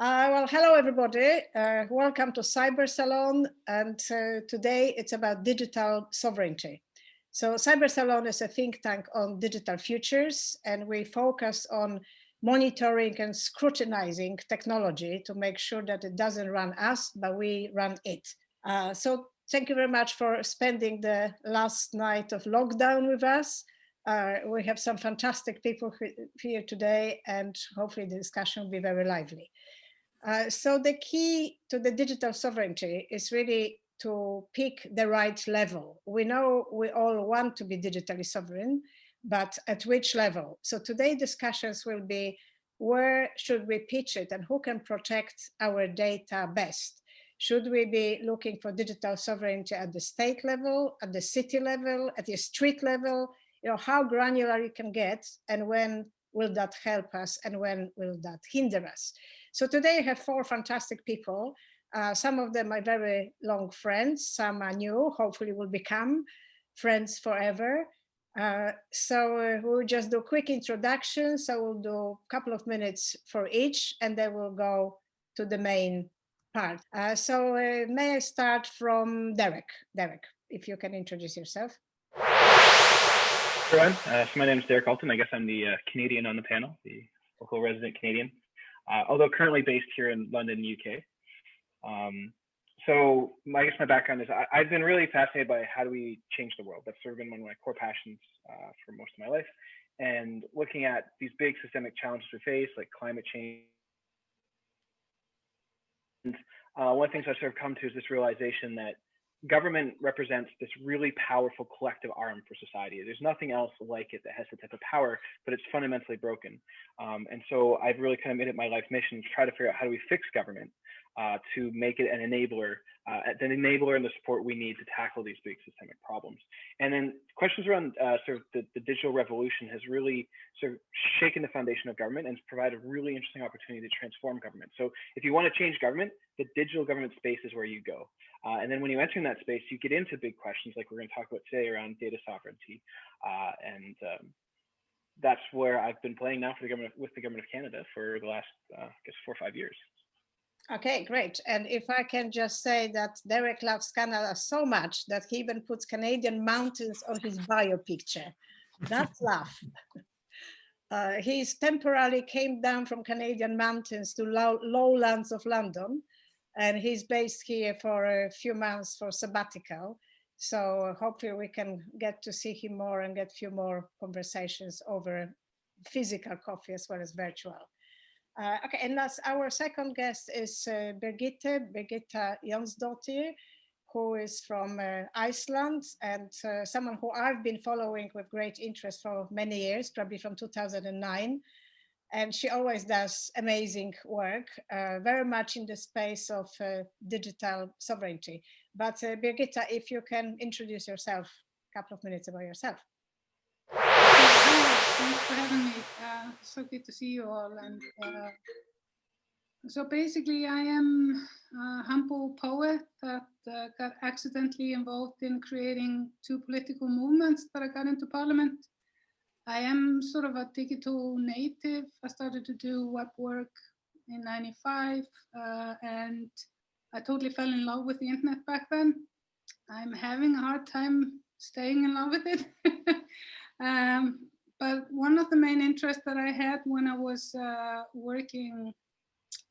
Well, hello, everybody. Welcome to Cyber Salon. And today it's about digital sovereignty. So Cyber Salon is a think tank on digital futures, and we focus on monitoring and scrutinizing technology to make sure that it doesn't run us, but we run it. So thank you very much for spending the last night of lockdown with us. We have some fantastic people here today, and hopefully the discussion will be very lively. So the key to the digital sovereignty is really to pick the right level. We know we all want to be digitally sovereign, but at which level? So today discussions will be where should we pitch it and who can protect our data best? Should we be looking for digital sovereignty at the state level, at the city level, at the street level? You know, how granular you can get, and when will that help us and when will that hinder us? So today I have four fantastic people. Some of them are very long friends, some are new, hopefully will become friends forever. We'll just do quick introductions. So we'll do a couple of minutes for each, and then we'll go to the main part. May I start from Derek? Derek, if you can introduce yourself. Everyone, so my name is Derek Alton. I guess I'm the Canadian on the panel, the local resident Canadian, although currently based here in London, UK. So I guess my background is I've been really fascinated by how do we change the world. That's sort of been one of my core passions for most of my life. And looking at these big systemic challenges we face, like climate change. And one of the things I've sort of come to is this realization that government represents this really powerful collective arm for society. There's nothing else like it that has the type of power, but it's fundamentally broken. And so I've really kind of made it my life mission to try to figure out how do we fix government to make it an enabler and the support we need to tackle these big systemic problems. And then questions around sort of the digital revolution has really sort of shaken the foundation of government and provided a really interesting opportunity to transform government. So if you want to change government, the digital government space is where you go. And then when you enter in that space, you get into big questions like we're going to talk about today around data sovereignty. That's where I've been playing now for the government, with the government of Canada for the last, I guess, 4 or 5 years. Okay, great. And if I can just say that Derek loves Canada so much that he even puts Canadian mountains on his bio picture. That's laugh. He's temporarily came down from Canadian mountains to lowlands of London, and he's based here for a few months for sabbatical. So hopefully we can get to see him more and get a few more conversations over physical coffee as well as virtual. Okay, and that's our second guest is Birgitta Jonsdottir, who is from Iceland, and someone who I've been following with great interest for many years, probably from 2009. And she always does amazing work, very much in the space of digital sovereignty. But Birgitta, if you can introduce yourself, a couple of minutes about yourself. Thanks for having me. So good to see you all. And so basically, I am a humble poet that got accidentally involved in creating 2 political movements that I got into Parliament. I am sort of a digital native. I started to do web work in '95, and I totally fell in love with the internet back then. I'm having a hard time staying in love with it. But one of the main interests that I had when I was working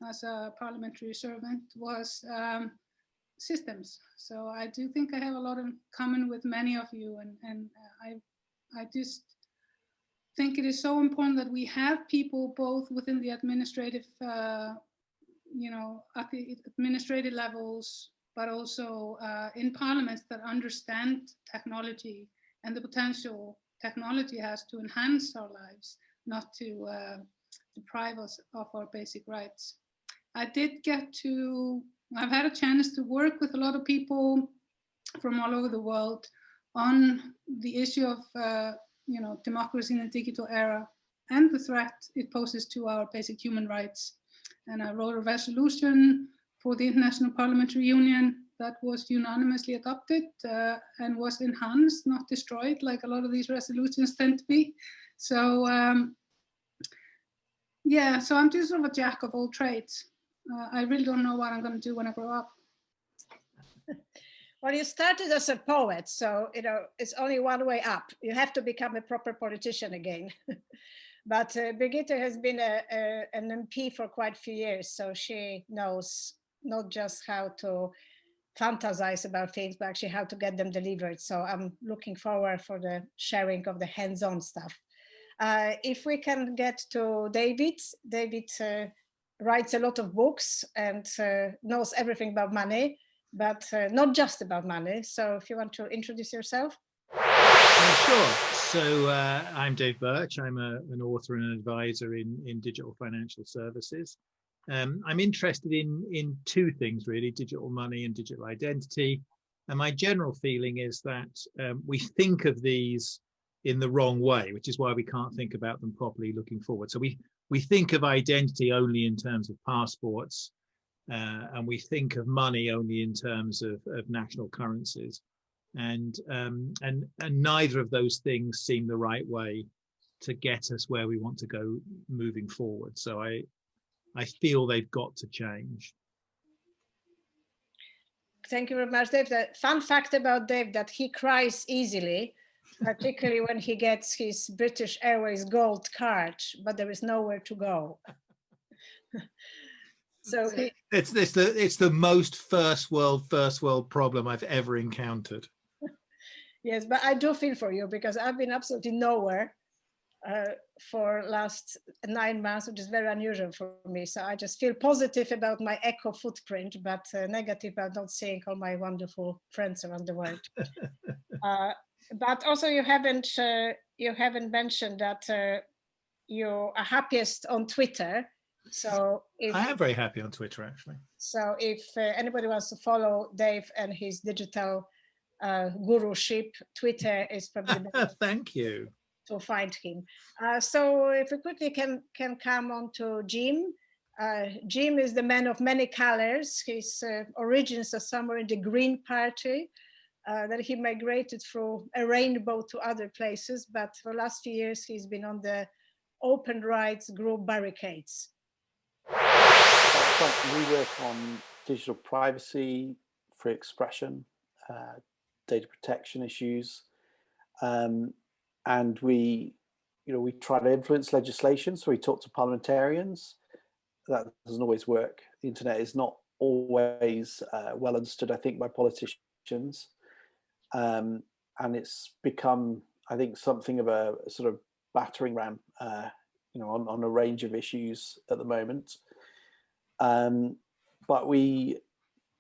as a parliamentary servant was systems. So I do think I have a lot in common with many of you, and I just think it is so important that we have people both within the administrative, at the administrative levels, but also in parliaments that understand technology and the potential technology has to enhance our lives, not to deprive us of our basic rights. I've had a chance to work with a lot of people from all over the world on the issue of democracy in the digital era and the threat it poses to our basic human rights. And I wrote a resolution for the International Parliamentary Union that was unanimously adopted and was enhanced, not destroyed, like a lot of these resolutions tend to be. So, so I'm just sort of a jack of all trades. I really don't know what I'm going to do when I grow up. Well, you started as a poet, so it's only one way up. You have to become a proper politician again. But Brigitte has been an MP for quite a few years, so she knows not just how to fantasize about things, but actually how to get them delivered. So I'm looking forward for the sharing of the hands-on stuff. If we can get to David. David writes a lot of books and knows everything about money, but not just about money. So if you want to introduce yourself. Sure. So I'm Dave Birch. I'm an author and an advisor in digital financial services. I'm interested in two things really, digital money and digital identity. And my general feeling is that we think of these in the wrong way, which is why we can't think about them properly looking forward. So we think of identity only in terms of passports, and we think of money only in terms of national currencies. And neither of those things seem the right way to get us where we want to go moving forward. So I feel they've got to change. Thank you very much, Dave. The fun fact about Dave that he cries easily, particularly when he gets his British Airways gold card, but there is nowhere to go. So it's the most first world problem I've ever encountered. Yes, but I do feel for you because I've been absolutely nowhere for last 9 months, which is very unusual for me. So I just feel positive about my eco footprint, but negative about not seeing all my wonderful friends around the world. But also you haven't mentioned that you are happiest on Twitter. So I am very happy on Twitter, actually. So if anybody wants to follow Dave and his digital guruship, Twitter is probably the best. Thank you. To find him. So if we quickly can come on to Jim. Jim is the man of many colors. His origins are somewhere in the Green Party. Then he migrated through a rainbow to other places, but for the last few years he's been on the open rights group barricades. We work on digital privacy, free expression, data protection issues, and we try to influence legislation. So we talk to parliamentarians. That doesn't always work. The internet is not always well understood, I think, by politicians, and it's become, I think, something of a sort of battering ram, on a range of issues at the moment. But we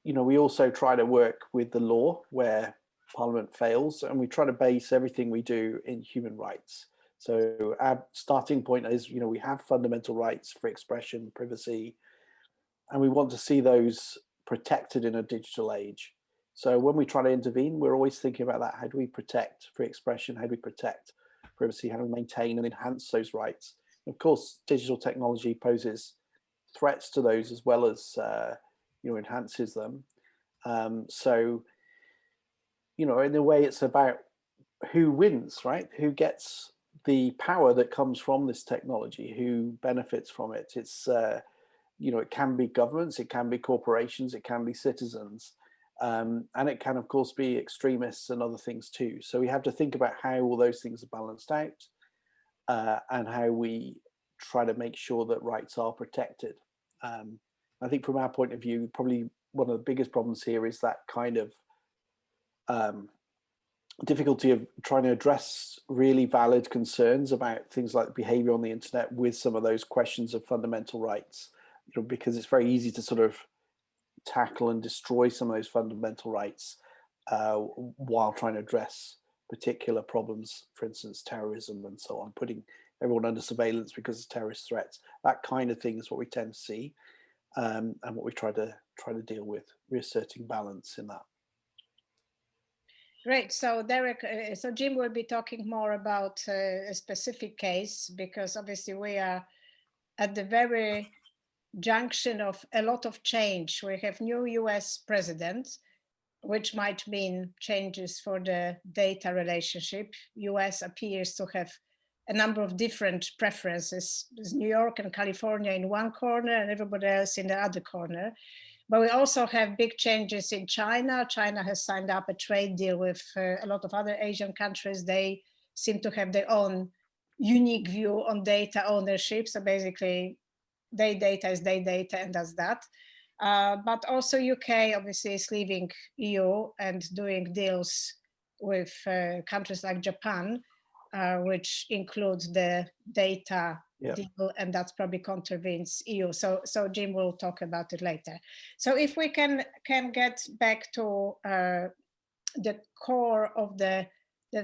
also try to work with the law where Parliament fails, and we try to base everything we do in human rights. So our starting point is, we have fundamental rights for expression, privacy, and we want to see those protected in a digital age. So when we try to intervene, we're always thinking about that. How do we protect free expression? How do we protect privacy? How do we maintain and enhance those rights? And of course, digital technology poses threats to those as well as enhances them. So in a way, it's about who wins, right? Who gets the power that comes from this technology? Who benefits from it? It's it can be governments, it can be corporations, it can be citizens, and it can, of course, be extremists and other things too. So we have to think about how all those things are balanced out, and how we try to make sure that rights are protected. I think from our point of view, probably one of the biggest problems here is that kind of difficulty of trying to address really valid concerns about things like behavior on the internet with some of those questions of fundamental rights, because it's very easy to sort of tackle and destroy some of those fundamental rights while trying to address particular problems, for instance, terrorism and so on, putting everyone under surveillance because of terrorist threats. That kind of thing is what we tend to see, and what we try to deal with, reasserting balance in that. Great. So Derek, so Jim will be talking more about a specific case, because obviously we are at the very junction of a lot of change. We have new US president, which might mean changes for the data relationship. US appears to have a number of different preferences. There's New York and California in one corner and everybody else in the other corner. But we also have big changes in China. China has signed up a trade deal with a lot of other Asian countries. They seem to have their own unique view on data ownership. So basically, their data is their data, and that's that. But also UK obviously is leaving EU and doing deals with countries like Japan, which includes the data deal, and that's probably contravenes EU. So Jim will talk about it later. So if we can get back to the core of the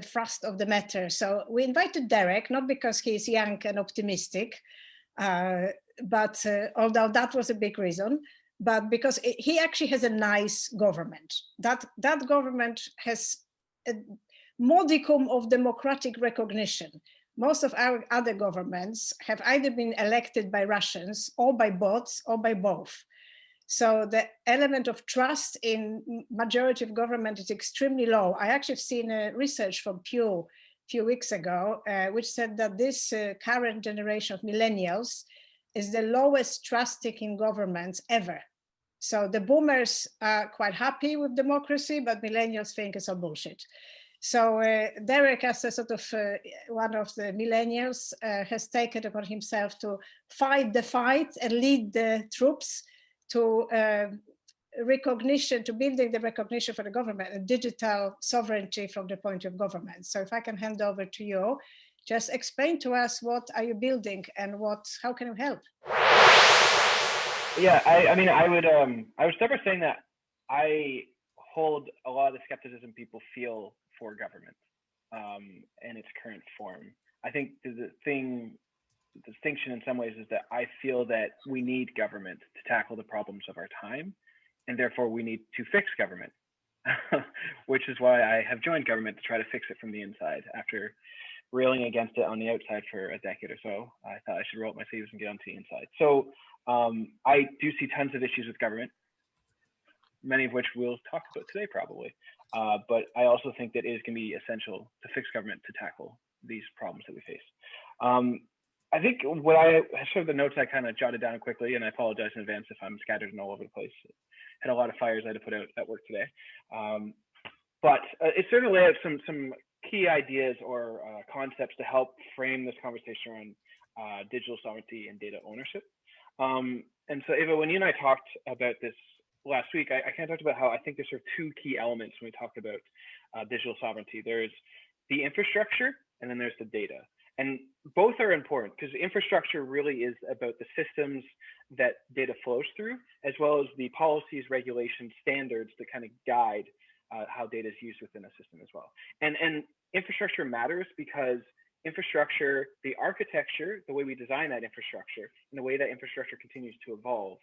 thrust of the matter. So we invited Derek, not because he's young and optimistic, but although that was a big reason, but because he actually has a nice government. That government has a modicum of democratic recognition. Most of our other governments have either been elected by Russians or by bots or by both. So the element of trust in majority of government is extremely low. I actually have seen research from Pew a few weeks ago, which said that this current generation of millennials is the lowest trusting in governments ever. So the boomers are quite happy with democracy, but millennials think it's all bullshit. So Derek, as a sort of one of the millennials, has taken upon himself to fight the fight and lead the troops to recognition, to building the recognition for the government and digital sovereignty from the point of government. So if I can hand over to you, just explain to us what are you building and how can you help? Yeah, I mean, I would start by saying that I hold a lot of the skepticism people feel for government in its current form. I think the distinction in some ways is that I feel that we need government to tackle the problems of our time, and therefore we need to fix government, which is why I have joined government to try to fix it from the inside. After railing against it on the outside for a decade or so, I thought I should roll up my sleeves and get onto the inside. So I do see tons of issues with government, many of which we'll talk about today probably. But I also think that it is going to be essential to fix government to tackle these problems that we face. I think what I sort of the notes I kind of jotted down quickly, and I apologize in advance if I'm scattered and all over the place. Had a lot of fires I had to put out at work today. But it sort of laid out some key ideas or concepts to help frame this conversation around digital sovereignty and data ownership. And so Eva, when you and I talked about this last week, I kind of talked about how I think there's sort of two key elements when we talk about digital sovereignty. There's the infrastructure and then there's the data. And both are important because infrastructure really is about the systems that data flows through, as well as the policies, regulations, standards that kind of guide how data is used within a system as well. And infrastructure matters because infrastructure, the architecture, the way we design that infrastructure, and the way that infrastructure continues to evolve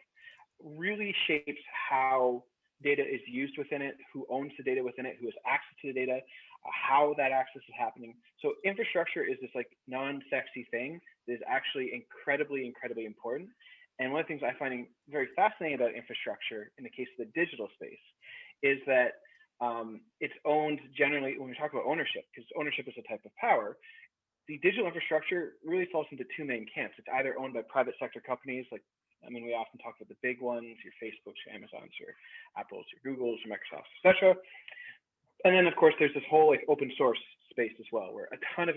really shapes how data is used within it, who owns the data within it, who has access to the data, how that access is happening. So infrastructure is this like non-sexy thing that is actually incredibly, incredibly important. And one of the things I find very fascinating about infrastructure in the case of the digital space is that it's owned generally, when we talk about ownership, because ownership is a type of power, the digital infrastructure really falls into two main camps. It's either owned by private sector companies, like, I mean, we often talk about the big ones, your Facebooks, your Amazons, your Apples, your Googles, your Microsofts, etc. And then, of course, there's this whole like open source space as well, where a ton of,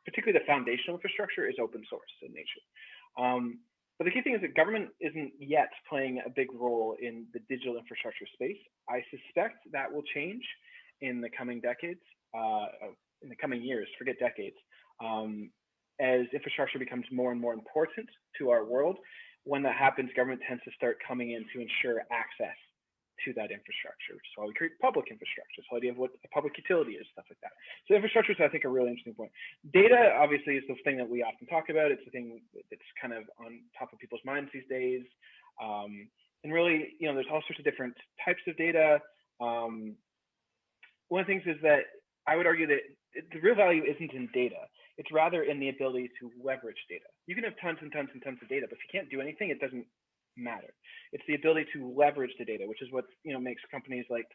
particularly the foundational infrastructure, is open source in nature. But the key thing is that government isn't yet playing a big role in the digital infrastructure space. I suspect that will change in the coming decades, in the coming years, forget decades, as infrastructure becomes more and more important to our world. When that happens, government tends to start coming in to ensure access to that infrastructure, which is why we create public infrastructure. So the idea of what a public utility is, stuff like that. So infrastructure is, I think, a really interesting point. Data, obviously, is the thing that we often talk about. It's the thing that's kind of on top of people's minds these days. And really, you know, there's all sorts of different types of data. One of the things is that I would argue that the real value isn't in data. It's rather in the ability to leverage data. You can have tons and tons and tons of data, but if you can't do anything, it doesn't matter. It's the ability to leverage the data, which is what makes companies like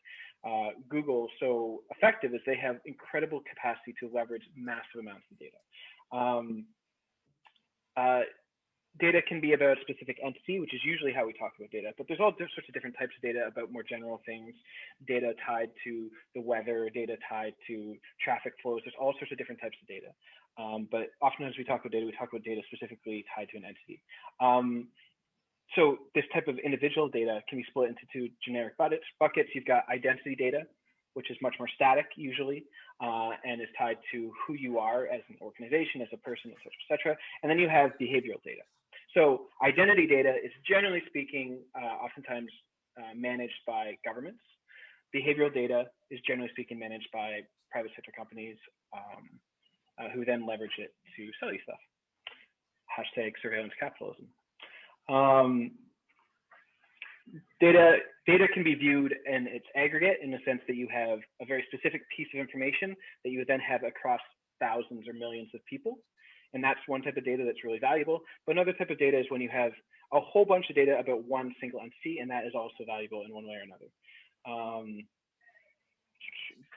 Google so effective, is they have incredible capacity to leverage massive amounts of data. Data can be about a specific entity, which is usually how we talk about data, but there's all sorts of different types of data about more general things, data tied to the weather, data tied to traffic flows. There's all sorts of different types of data. But oftentimes we talk about data, we talk about data specifically tied to an entity. So this type of individual data can be split into two generic buckets. You've got identity data, which is much more static usually, and is tied to who you are as an organization, as a person, et cetera, et cetera. And then you have behavioral data. So identity data is generally speaking, oftentimes managed by governments. Behavioral data is generally speaking managed by private sector companies who then leverage it to sell you stuff. Hashtag surveillance capitalism. Data can be viewed in its aggregate in the sense that you have a very specific piece of information that you would then have across thousands or millions of people. And that's one type of data that's really valuable. But another type of data is when you have a whole bunch of data about one single entity, and that is also valuable in one way or another.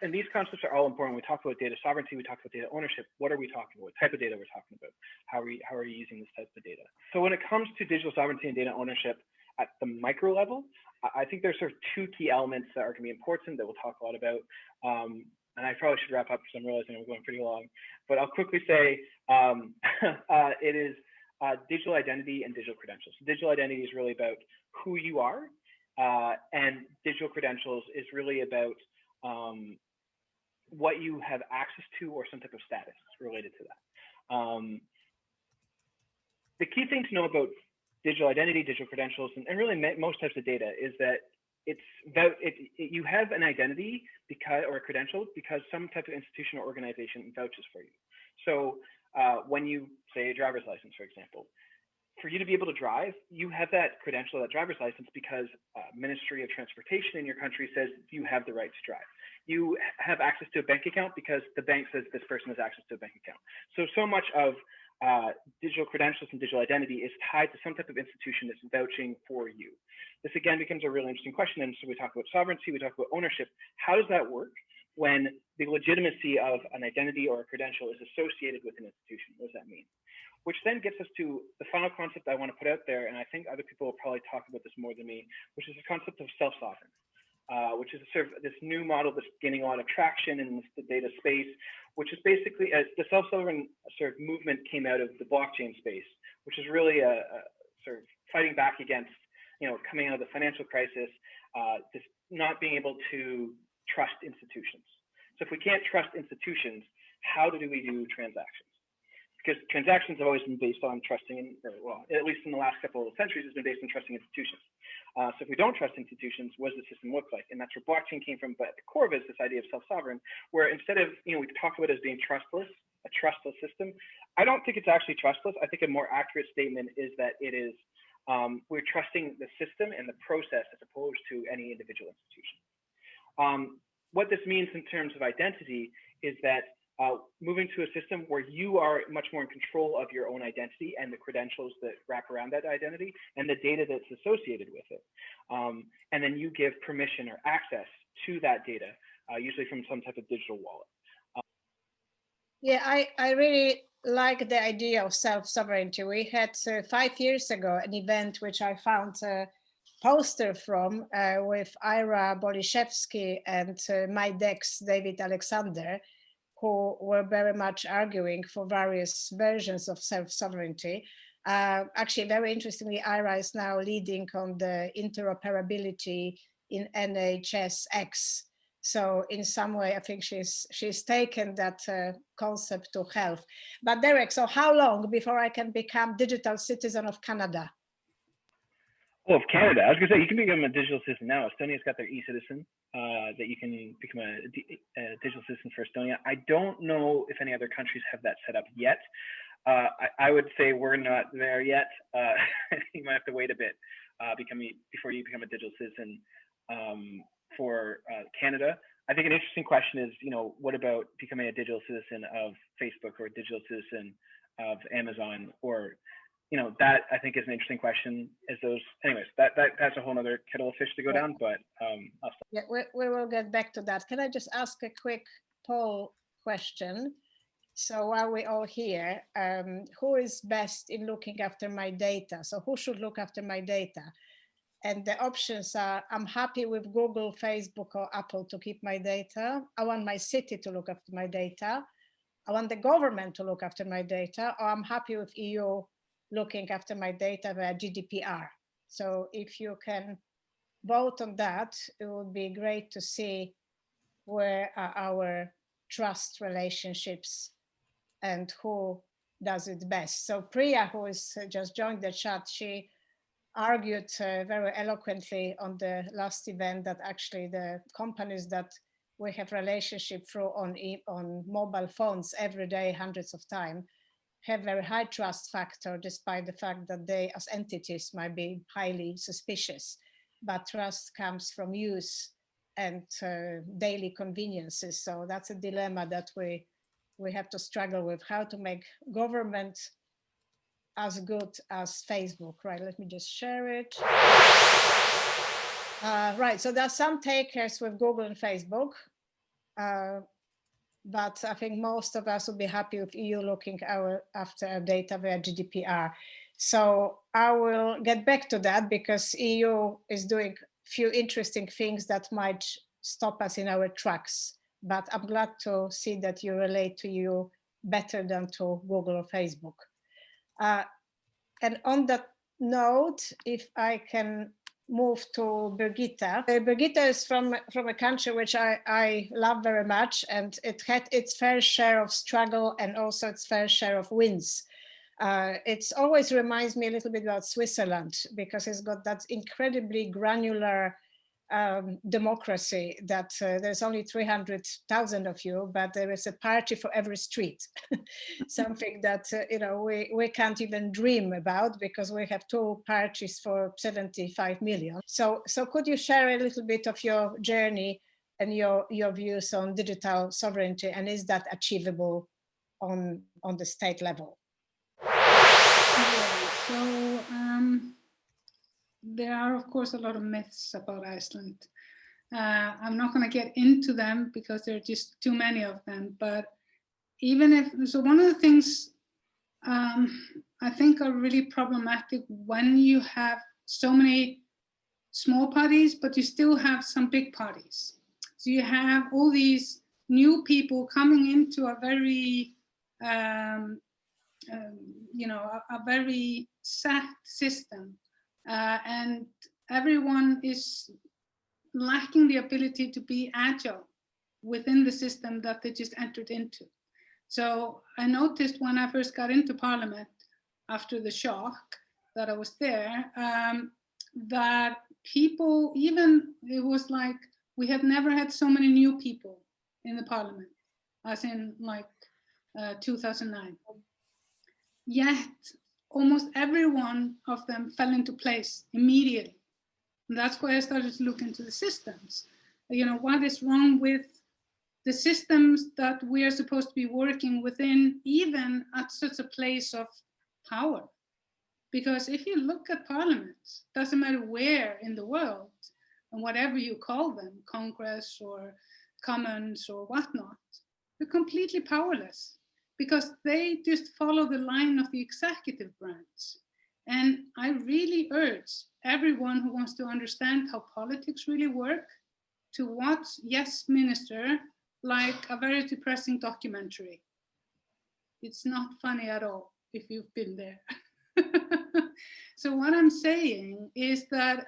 And these concepts are all important. We talk about data sovereignty, we talk about data ownership. What are we talking about? What type of data we're talking about? How are you using this type of data? So when it comes to digital sovereignty and data ownership at the micro level, I think there's sort of two key elements that are going to be important that we'll talk a lot about. And I probably should wrap up because I'm realizing we're going pretty long, but I'll quickly say it is digital identity and digital credentials. Digital identity is really about who you are, and digital credentials is really about what you have access to or some type of status related to that. The key thing to know about digital identity, digital credentials, and really most types of data is that it's about you have an identity or a credential because some type of institution or organization vouches for you. So when you say a driver's license, for example, for you to be able to drive, you have that credential, that driver's license, because Ministry of Transportation in your country says you have the right to drive. You have access to a bank account because the bank says this person has access to a bank account. So much of digital credentials and digital identity is tied to some type of institution that's vouching for you. This again becomes a really interesting question. And so we talk about sovereignty, we talk about ownership. How does that work when the legitimacy of an identity or a credential is associated with an institution? What does that mean? Which then gets us to the final concept I want to put out there, and I think other people will probably talk about this more than me, which is the concept of self-sovereign. Which is sort of this new model that's gaining a lot of traction in the data space, which is basically as the self-sovereign sort of movement came out of the blockchain space, which is really a sort of fighting back against, coming out of the financial crisis, this not being able to trust institutions. So if we can't trust institutions, how do we do transactions? Because transactions have always been based on trusting, well, at least in the last couple of centuries, it's been based on trusting institutions. So if we don't trust institutions, what does the system look like? And that's where blockchain came from. But at the core of it is this idea of self-sovereign, where instead of, we talk about it as being trustless, a trustless system. I don't think it's actually trustless. I think a more accurate statement is that it is, we're trusting the system and the process as opposed to any individual institution. What this means in terms of identity is that moving to a system where you are much more in control of your own identity and the credentials that wrap around that identity and the data that's associated with it. And then you give permission or access to that data, usually from some type of digital wallet. Yeah, I really like the idea of self-sovereignty. We had 5 years ago an event which I found a poster from with Ira Bolishevsky and my Dex, David Alexander, who were very much arguing for various versions of self-sovereignty. Actually, very interestingly, Ira is now leading on the interoperability in NHSX. So in some way, I think she's taken that concept to health. But Derek, so how long before I can become digital citizen of Canada? Well, of Canada, I was gonna say, you can become a digital citizen now. Estonia's got their e-citizen that you can become a digital citizen for Estonia. I don't know if any other countries have that set up yet. I would say we're not there yet. You might have to wait a bit before you become a digital citizen for Canada. I think an interesting question is, what about becoming a digital citizen of Facebook or a digital citizen of Amazon, or that I think is an interesting question. Anyways, that's a whole other kettle of fish to go down, but I'll stop. Yeah, we will get back to that. Can I just ask a quick poll question? So while we're all here, who is best in looking after my data? So who should look after my data? And the options are, I'm happy with Google, Facebook, or Apple to keep my data. I want my city to look after my data. I want the government to look after my data, or I'm happy with EU looking after my data via GDPR. So if you can vote on that, it would be great to see where are our trust relationships and who does it best. So Priya, who is just joined the chat, she argued very eloquently on the last event that actually the companies that we have relationship through on mobile phones every day, hundreds of times, have very high trust factor, despite the fact that they as entities might be highly suspicious. But trust comes from use and daily conveniences. So that's a dilemma that we have to struggle with, how to make government as good as Facebook, right? Let me just share it. Right, so there are some takers with Google and Facebook, but I think most of us will be happy with EU looking after our data via GDPR. So I will get back to that because EU is doing a few interesting things that might stop us in our tracks. But I'm glad to see that you relate to EU better than to Google or Facebook. And on that note, if I can move to Birgitta. Birgitta is from a country which I love very much, and it had its fair share of struggle and also its fair share of wins. It always reminds me a little bit about Switzerland because it's got that incredibly granular democracy that there's only 300,000 of you, but there is a party for every street. Something that we can't even dream about because we have 2 parties for 75 million. So could you share a little bit of your journey and your views on digital sovereignty, and is that achievable on the state level? Yeah, so there are, of course, a lot of myths about Iceland. I'm not going to get into them because there are just too many of them. But even if, so one of the things I think are really problematic when you have so many small parties, but you still have some big parties. So you have all these new people coming into a very, a very set system. And everyone is lacking the ability to be agile within the system that they just entered into. So I noticed when I first got into Parliament after the shock that I was there, that people, even it was like we had never had so many new people in the Parliament as in like 2009. Yet almost every one of them fell into place immediately. And that's why I started to look into the systems. What is wrong with the systems that we are supposed to be working within, even at such a place of power? Because if you look at parliaments, doesn't matter where in the world, and whatever you call them, Congress or Commons or whatnot, they're completely powerless because they just follow the line of the executive branch. And I really urge everyone who wants to understand how politics really work to watch Yes Minister like a very depressing documentary. It's not funny at all if you've been there. So what I'm saying is that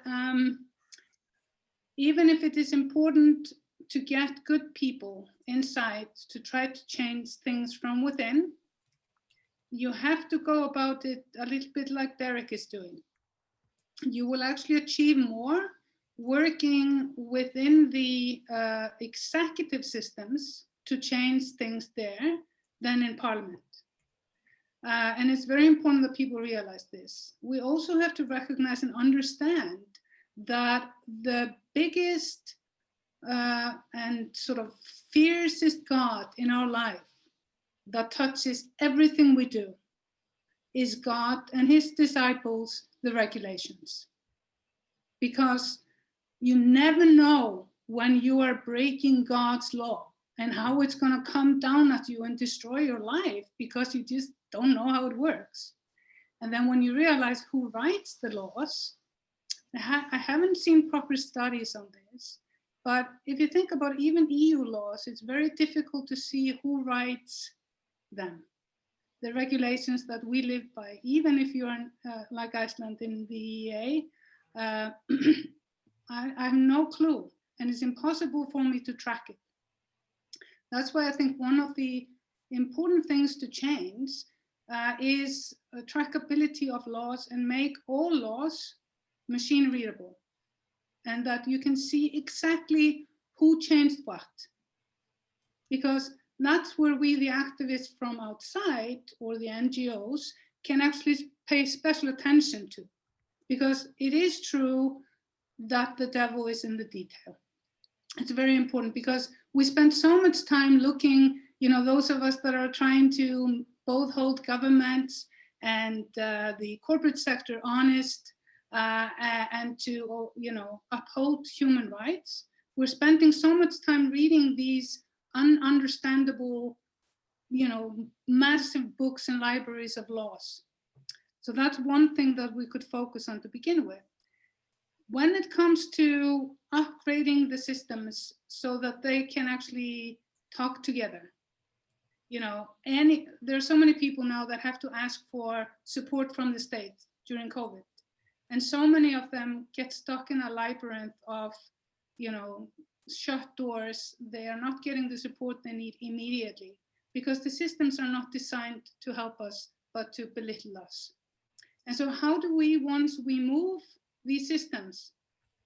even if it is important to get good people inside to try to change things from within, you have to go about it a little bit like Derek is doing. You will actually achieve more working within the executive systems to change things there than in Parliament. And it's very important that people realize this. We also have to recognize and understand that the biggest and sort of fiercest God in our life that touches everything we do is God and his disciples, the regulations. Because you never know when you are breaking God's law and how it's going to come down at you and destroy your life because you just don't know how it works. And then when you realize who writes the laws, I haven't seen proper studies on this, but if you think about even EU laws, it's very difficult to see who writes them. The regulations that we live by, even if you're like Iceland in the EEA, I have no clue, and it's impossible for me to track it. That's why I think one of the important things to change is trackability of laws and make all laws machine readable, and that you can see exactly who changed what. Because that's where we, the activists from outside or the NGOs, can actually pay special attention to. Because it is true that the devil is in the detail. It's very important because we spend so much time looking, you know, those of us that are trying to both hold governments and the corporate sector honest and to, you know, uphold human rights. We're spending so much time reading these ununderstandable, you know, massive books and libraries of laws. So that's one thing that we could focus on to begin with. When it comes to upgrading the systems so that they can actually talk together, you know, there are so many people now that have to ask for support from the state during COVID. And so many of them get stuck in a labyrinth of, you know, shut doors. They are not getting the support they need immediately because the systems are not designed to help us, but to belittle us. And so how do we, once we move these systems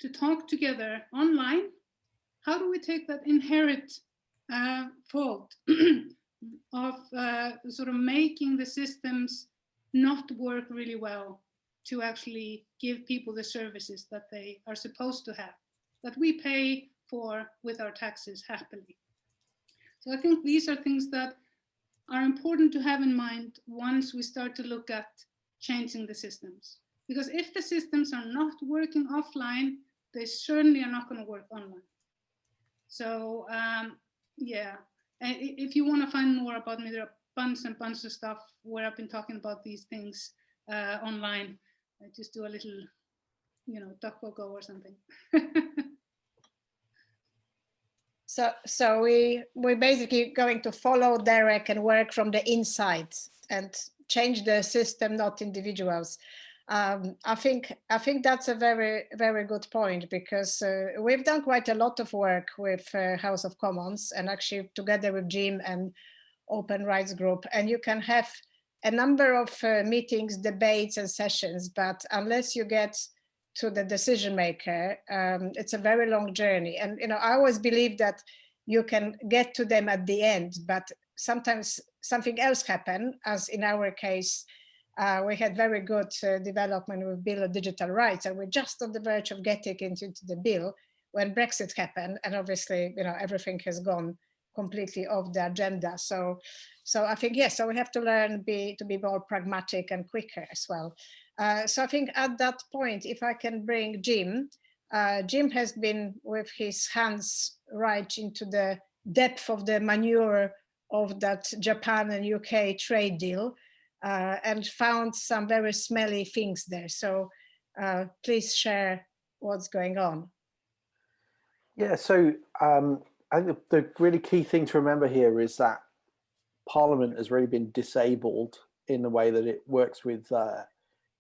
to talk together online, how do we take that inherent fault of sort of making the systems not work really well to actually give people the services that they are supposed to have, that we pay for with our taxes happily? So I think these are things that are important to have in mind once we start to look at changing the systems. Because if the systems are not working offline, they certainly are not going to work online. So yeah, and if you want to find more about me, there are bunch and bunch of stuff where I've been talking about these things online. I just do a little, you know, DuckDuckGo or something. So we're basically going to follow Derek and work from the inside and change the system, not individuals. I think that's a very, very good point, because we've done quite a lot of work with House of Commons and actually together with Jim and Open Rights Group. And you can have a number of meetings, debates and sessions, but unless you get to the decision maker, it's a very long journey. And, you know, I always believe that you can get to them at the end, but sometimes something else happened, as in our case, we had very good development with Bill of Digital Rights, and we're just on the verge of getting into the bill when Brexit happened, and obviously, you know, everything has gone completely off the agenda. So I think, yes, so we have to learn to be more pragmatic and quicker as well. So I think at that point, if I can bring Jim, Jim has been with his hands right into the depth of the manure of that Japan and UK trade deal, and found some very smelly things there. So please share what's going on. Yeah, so I think the really key thing to remember here is that Parliament has really been disabled in the way that it works with the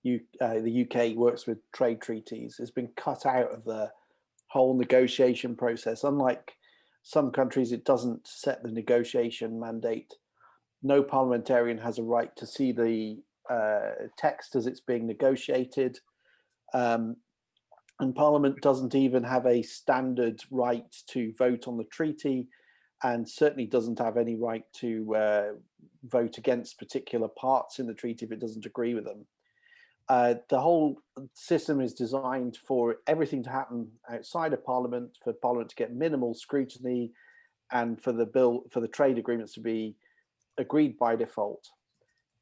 UK works with trade treaties. It's been cut out of the whole negotiation process. Unlike some countries, it doesn't set the negotiation mandate. No parliamentarian has a right to see the text as it's being negotiated. And Parliament doesn't even have a standard right to vote on the treaty, and certainly doesn't have any right to vote against particular parts in the treaty if it doesn't agree with them. The whole system is designed for everything to happen outside of Parliament, for Parliament to get minimal scrutiny, and for the trade agreements to be agreed by default.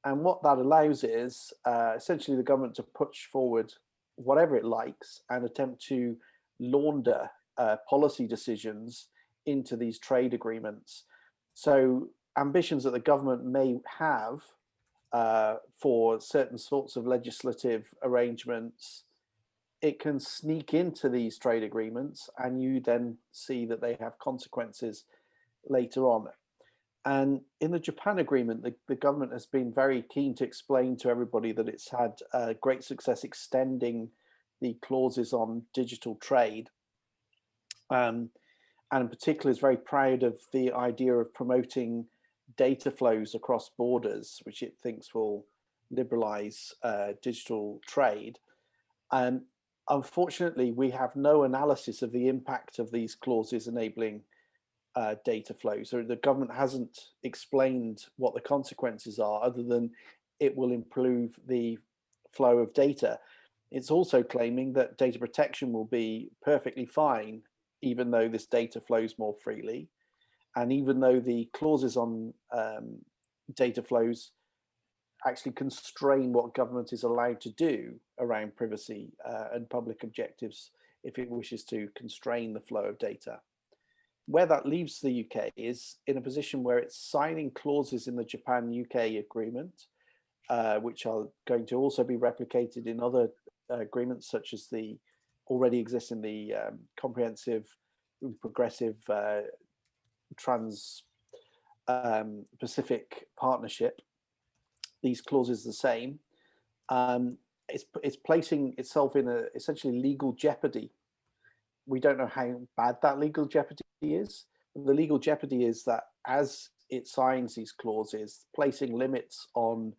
And what that allows is essentially the government to push forward whatever it likes and attempt to launder policy decisions into these trade agreements. So ambitions that the government may have for certain sorts of legislative arrangements, it can sneak into these trade agreements, and you then see that they have consequences later on. And in the Japan agreement, the government has been very keen to explain to everybody that it's had great success extending the clauses on digital trade. And in particular is very proud of the idea of promoting data flows across borders, which it thinks will liberalize digital trade. And unfortunately, we have no analysis of the impact of these clauses enabling data flows. So the government hasn't explained what the consequences are, other than it will improve the flow of data. It's also claiming that data protection will be perfectly fine, even though this data flows more freely. And even though the clauses on data flows actually constrain what government is allowed to do around privacy and public objectives if it wishes to constrain the flow of data. Where that leaves the UK is in a position where it's signing clauses in the Japan-UK agreement, which are going to also be replicated in other agreements, such as the already exist in the comprehensive progressive trans-Pacific partnership. These clauses are the same. It's placing itself in a essentially legal jeopardy. We don't know how bad that legal jeopardy is. The legal jeopardy is that as it signs these clauses, placing limits on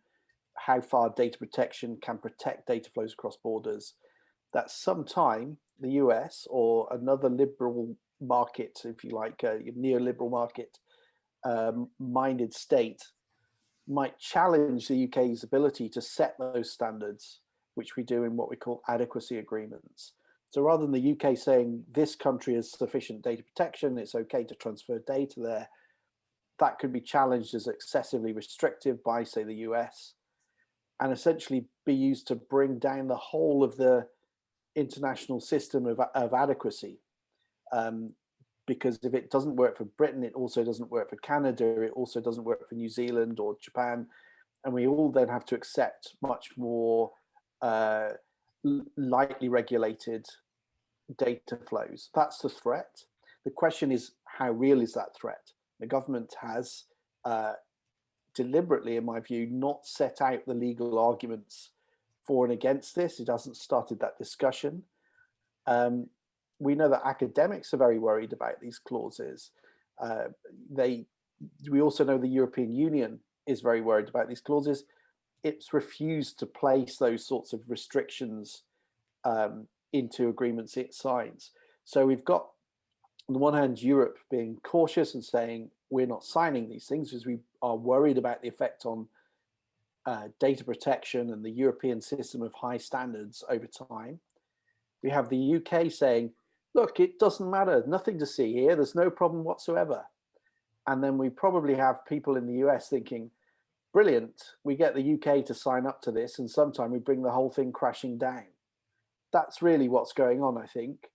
how far data protection can protect data flows across borders, that sometime the US or another liberal market, if you like, a neoliberal market minded state might challenge the UK's ability to set those standards, which we do in what we call adequacy agreements. So rather than the UK saying this country has sufficient data protection, it's okay to transfer data there, that could be challenged as excessively restrictive by, say, the US, and essentially be used to bring down the whole of the international system of adequacy. Because if it doesn't work for Britain, it also doesn't work for Canada, it also doesn't work for New Zealand or Japan, and we all then have to accept much more lightly regulated data flows. That's the threat. The question is, how real is that threat? The government has deliberately, in my view, not set out the legal arguments for and against this. It hasn't started that discussion. We know that academics are very worried about these clauses. We also know the European Union is very worried about these clauses. It's refused to place those sorts of restrictions into agreements it signs. So we've got, on the one hand, Europe being cautious and saying we're not signing these things because we are worried about the effect on data protection and the European system of high standards over time. We have the UK saying, look, it doesn't matter, nothing to see here, there's no problem whatsoever. And then we probably have people in the US thinking, brilliant, we get the UK to sign up to this, and sometime we bring the whole thing crashing down. That's really what's going on, I think.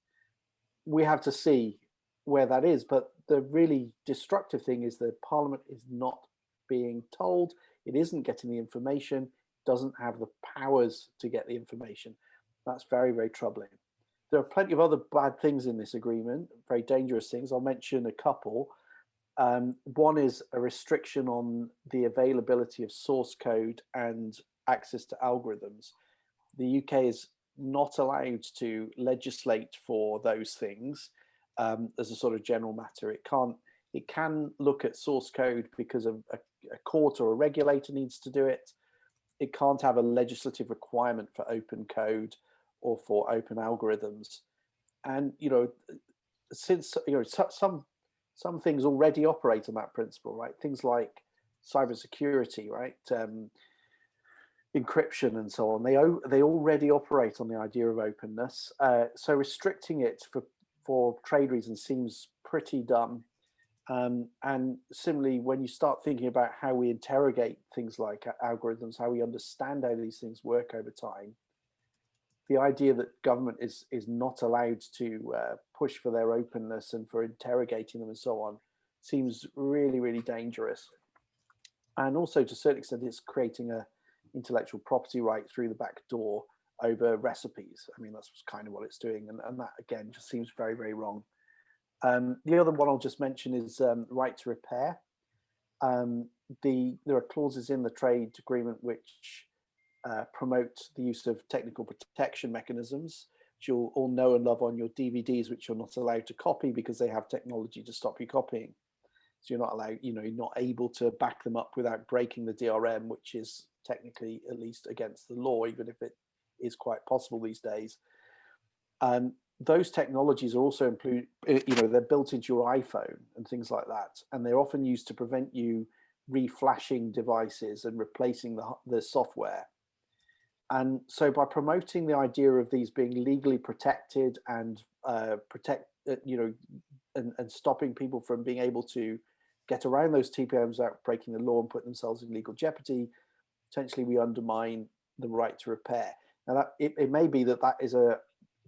We have to see where that is, but the really destructive thing is that Parliament is not being told, it isn't getting the information, doesn't have the powers to get the information. That's very, very troubling. There are plenty of other bad things in this agreement, very dangerous things. I'll mention a couple. One is a restriction on the availability of source code and access to algorithms. The UK is not allowed to legislate for those things as a sort of general matter. It can look at source code because of a court or a regulator needs to do it. It can't have a legislative requirement for open code or for open algorithms. And since some things already operate on that principle, right? Things like cybersecurity, right? Encryption and so on. They already operate on the idea of openness. So restricting it for trade reasons seems pretty dumb. And similarly, when you start thinking about how we interrogate things like algorithms, how we understand how these things work over time, the idea that government is not allowed to push for their openness and for interrogating them and so on seems really, really dangerous. And also, to a certain extent, it's creating a intellectual property right through the back door over recipes. I mean, that's kind of what it's doing, and that again just seems very, very wrong. The other one I'll just mention is right to repair. There are clauses in the trade agreement which promote the use of technical protection mechanisms, which you'll all know and love on your DVDs, which you're not allowed to copy because they have technology to stop you copying. So you're not allowed, you're not able to back them up without breaking the DRM, which is technically at least against the law, even if it is quite possible these days. Those technologies are also include, they're built into your iPhone and things like that, and they're often used to prevent you reflashing devices and replacing the software. And so by promoting the idea of these being legally protected and and stopping people from being able to get around those TPMs without breaking the law and put themselves in legal jeopardy, potentially we undermine the right to repair. Now that it may be that is a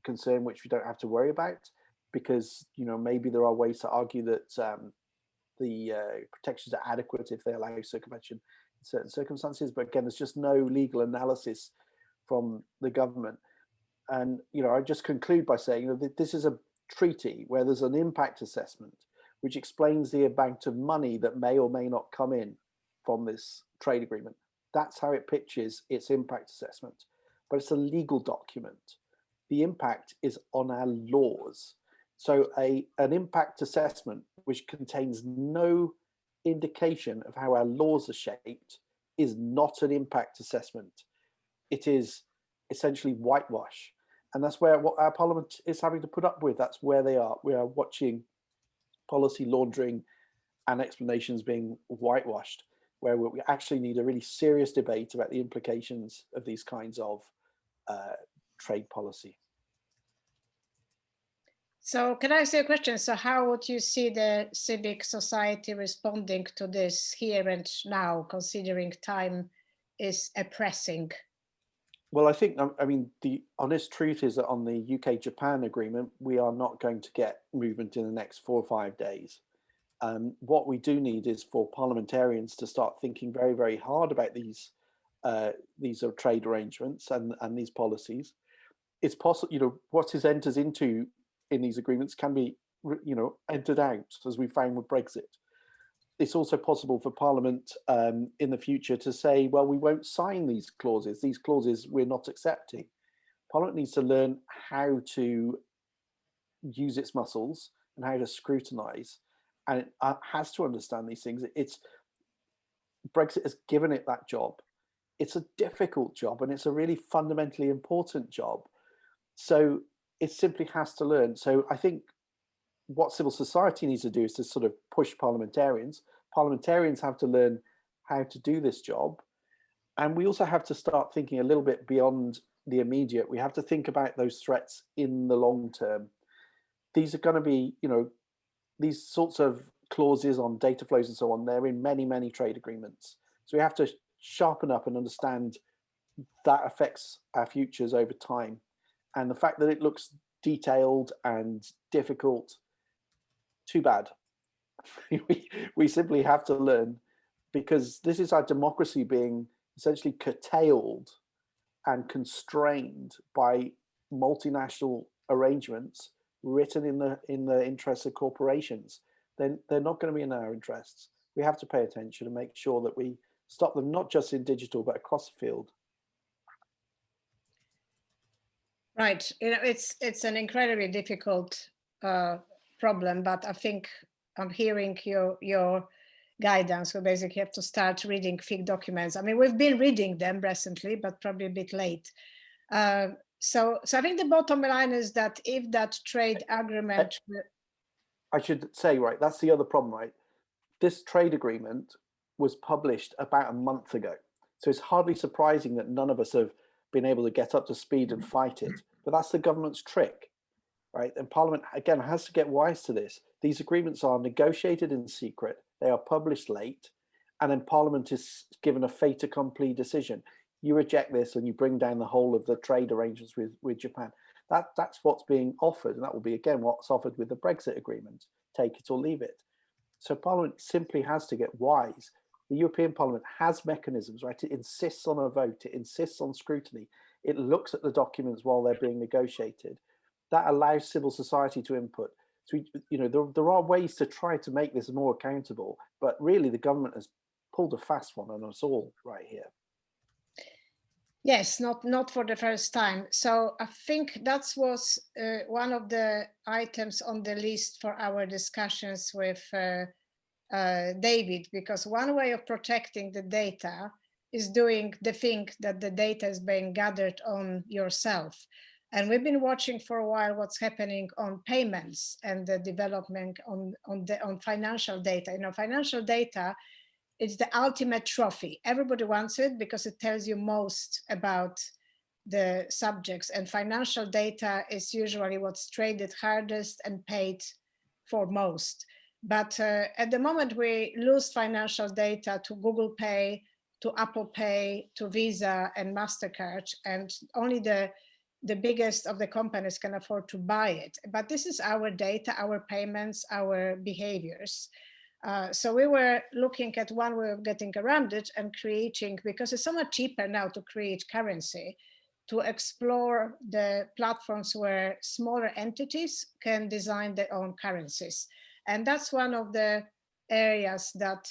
concern which we don't have to worry about, because maybe there are ways to argue that the protections are adequate if they allow circumvention in certain circumstances. But again, there's just no legal analysis from the government. And I just conclude by saying that this is a treaty where there's an impact assessment which explains the amount of money that may or may not come in from this trade agreement. That's how it pitches its impact assessment, but it's a legal document. The impact is on our laws. So an impact assessment which contains no indication of how our laws are shaped is not an impact assessment. It is essentially whitewash. And that's what our Parliament is having to put up with. That's where they are. We are watching policy laundering and explanations being whitewashed, where we actually need a really serious debate about the implications of these kinds of trade policy. So can I ask you a question? So how would you see the civic society responding to this here and now, considering time is pressing? Well, I think, the honest truth is that on the UK-Japan agreement, we are not going to get movement in the next 4 or 5 days. What we do need is for parliamentarians to start thinking very, very hard about these trade arrangements and these policies. It's possible, what is entered into in these agreements can be, entered out, as we found with Brexit. It's also possible for Parliament in the future to say, well, we won't sign these clauses. These clauses we're not accepting. Parliament needs to learn how to use its muscles and how to scrutinise, and it has to understand these things. Brexit has given it that job. It's a difficult job, and it's a really fundamentally important job. So it simply has to learn. So I think what civil society needs to do is to sort of push parliamentarians. Parliamentarians have to learn how to do this job. And we also have to start thinking a little bit beyond the immediate. We have to think about those threats in the long term. These are going to be, these sorts of clauses on data flows and so on, they're in many, many trade agreements. So we have to sharpen up and understand that affects our futures over time. And the fact that it looks detailed and difficult, too bad. we simply have to learn, because this is our democracy being essentially curtailed and constrained by multinational arrangements written in the interests of corporations. Then they're not going to be in our interests. We have to pay attention and make sure that we stop them, not just in digital, but across the field. Right. It's an incredibly difficult problem, but I think I'm hearing your guidance. We basically have to start reading FIG documents. I mean, we've been reading them recently, but probably a bit late. So I think the bottom line is that if that trade agreement, I should say, right, that's the other problem, right? This trade agreement was published about a month ago. So it's hardly surprising that none of us have been able to get up to speed and fight it. But that's the government's trick, right? And Parliament, again, has to get wise to this. These agreements are negotiated in secret. They are published late. And then Parliament is given a fait accompli decision. you reject this and you bring down the whole of the trade arrangements with Japan. That's what's being offered, and that will be again what's offered with the Brexit agreement. Take it or leave it. So Parliament simply has to get wise. The European Parliament has mechanisms, right? It insists on a vote, it insists on scrutiny, it looks at the documents while they're being negotiated. That allows civil society to input. So, you know, there are ways to try to make this more accountable, but really the government has pulled a fast one on us all right here. Yes, not for the first time. So I think that was one of the items on the list for our discussions with David, because one way of protecting the data is doing the thing that the data is being gathered on yourself. And we've been watching for a while what's happening on payments and the development on financial data. You know, financial data, it's the ultimate trophy. Everybody wants it because it tells you most about the subjects, and financial data is usually what's traded hardest and paid for most. But at the moment we lose financial data to Google Pay, to Apple Pay, to Visa and MasterCard, and only the biggest of the companies can afford to buy it. But this is our data, our payments, our behaviors. So we were looking at one way of getting around it and creating, because it's so much cheaper now to create currency, to explore the platforms where smaller entities can design their own currencies. And that's one of the areas that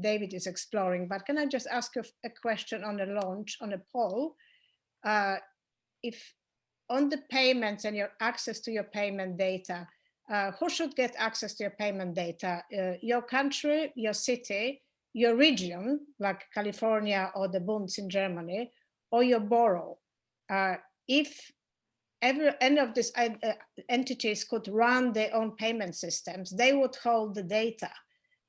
David is exploring. But can I just ask you a question on the launch, on a poll? If on the payments and your access to your payment data, who should get access to your payment data? Your country, your city, your region, like California or the Bunds in Germany, or your borough. If any of these entities could run their own payment systems, they would hold the data.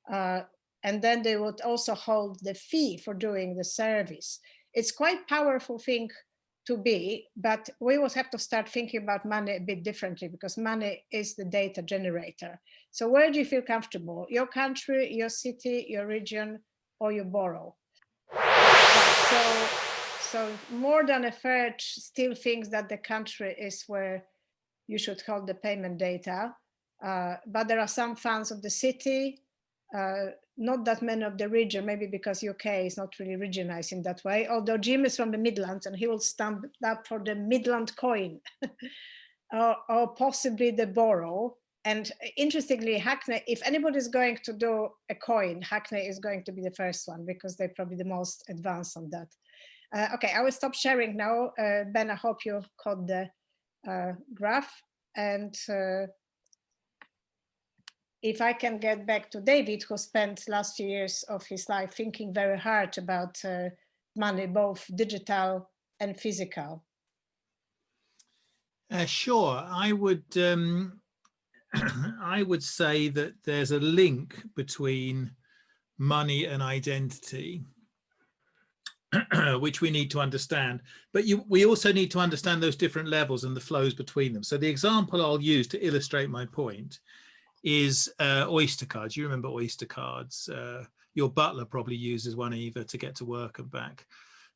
And then they would also hold the fee for doing the service. It's quite a powerful thing to be, but we would have to start thinking about money a bit differently, because money is the data generator. So where do you feel comfortable? Your country, your city, your region, or your borough? So more than a third still thinks that the country is where you should hold the payment data. But there are some fans of the city, not that many of the region, maybe because UK is not really regionalized in that way, although Jim is from the Midlands and he will stand up for the Midland coin, or possibly the borough. And interestingly, Hackney, if anybody is going to do a coin, Hackney is going to be the first one, because they're probably the most advanced on that. Okay, I will stop sharing now. Ben, I hope you caught the graph. And if I can get back to David, who spent last few years of his life thinking very hard about money, both digital and physical. Sure, I would I would say that there's a link between money and identity, which we need to understand. But we also need to understand those different levels and the flows between them. So the example I'll use to illustrate my point is Oyster cards. You remember Oyster cards? Your butler probably uses one, Eva, to get to work and back.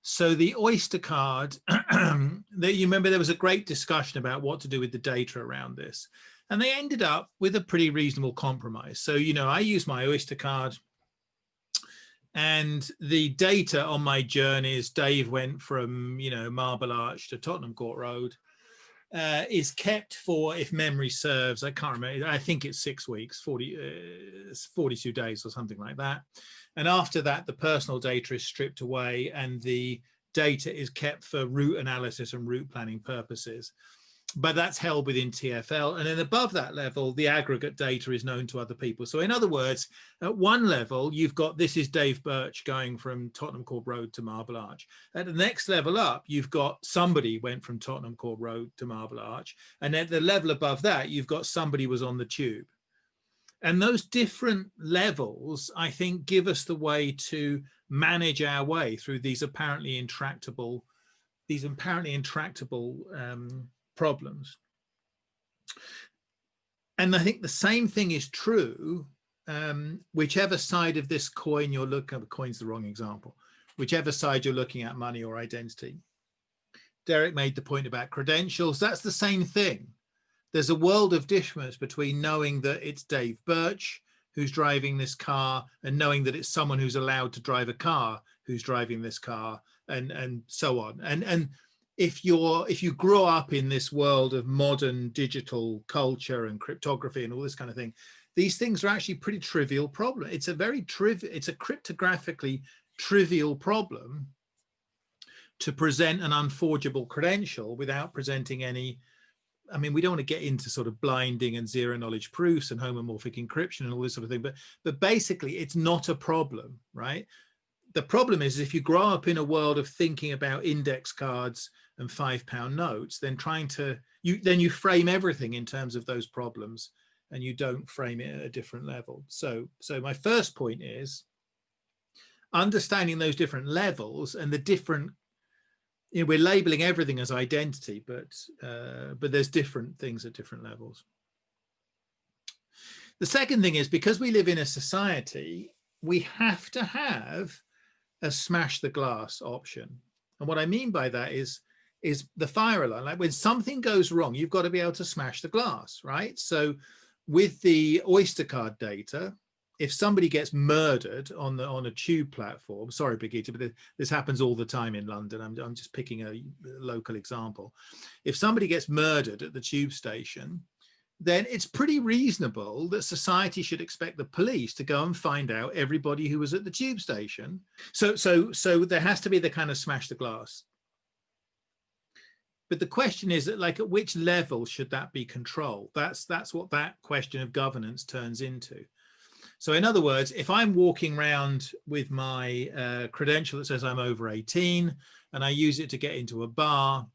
So the Oyster card, you remember there was a great discussion about what to do with the data around this. And they ended up with a pretty reasonable compromise. So, you know, I use my Oyster card, and the data on my journeys, Dave went from, you know, Marble Arch to Tottenham Court Road, is kept for, if memory serves, I can't remember, I think it's 6 weeks, 42 days or something like that. And after that, the personal data is stripped away and the data is kept for route analysis and route planning purposes. But that's held within TfL. And then above that level, the aggregate data is known to other people. So in other words, at one level, you've got, this is Dave Birch going from Tottenham Court Road to Marble Arch. At the next level up, you've got somebody went from Tottenham Court Road to Marble Arch. And at the level above that, you've got somebody was on the tube. And those different levels, I think, give us the way to manage our way through these apparently intractable problems. And I think the same thing is true, whichever side of this coin you're looking at. Coin's the wrong example. whichever side you're looking at, money or identity. Derek made the point about credentials. That's the same thing. There's a world of difference between knowing that it's Dave Birch who's driving this car and knowing that it's someone who's allowed to drive a car who's driving this car, and so on. And if you grow up in this world of modern digital culture and cryptography and all this kind of thing, these things are actually pretty trivial problem. It's a cryptographically trivial problem to present an unforgeable credential without presenting any. I mean, we don't want to get into sort of blinding and zero knowledge proofs and homomorphic encryption and all this sort of thing, but basically it's not a problem, right? The problem is if you grow up in a world of thinking about index cards and £5 notes, then you frame everything in terms of those problems, and you don't frame it at a different level. So my first point is understanding those different levels and the different. We're labeling everything as identity, but there's different things at different levels. The second thing is, because we live in a society, we have to have a smash the glass option. And what I mean by that is the fire alarm. Like when something goes wrong, you've got to be able to smash the glass, right? So with the Oyster card data, if somebody gets murdered on a tube platform, sorry, Brigitte, but this happens all the time in London. I'm just picking a local example. If somebody gets murdered at the tube station, then it's pretty reasonable that society should expect the police to go and find out everybody who was at the tube station. So there has to be the kind of smash the glass. But the question is that, like, at which level should that be controlled? That's what that question of governance turns into. So in other words, if I'm walking around with my credential that says I'm over 18 and I use it to get into a bar,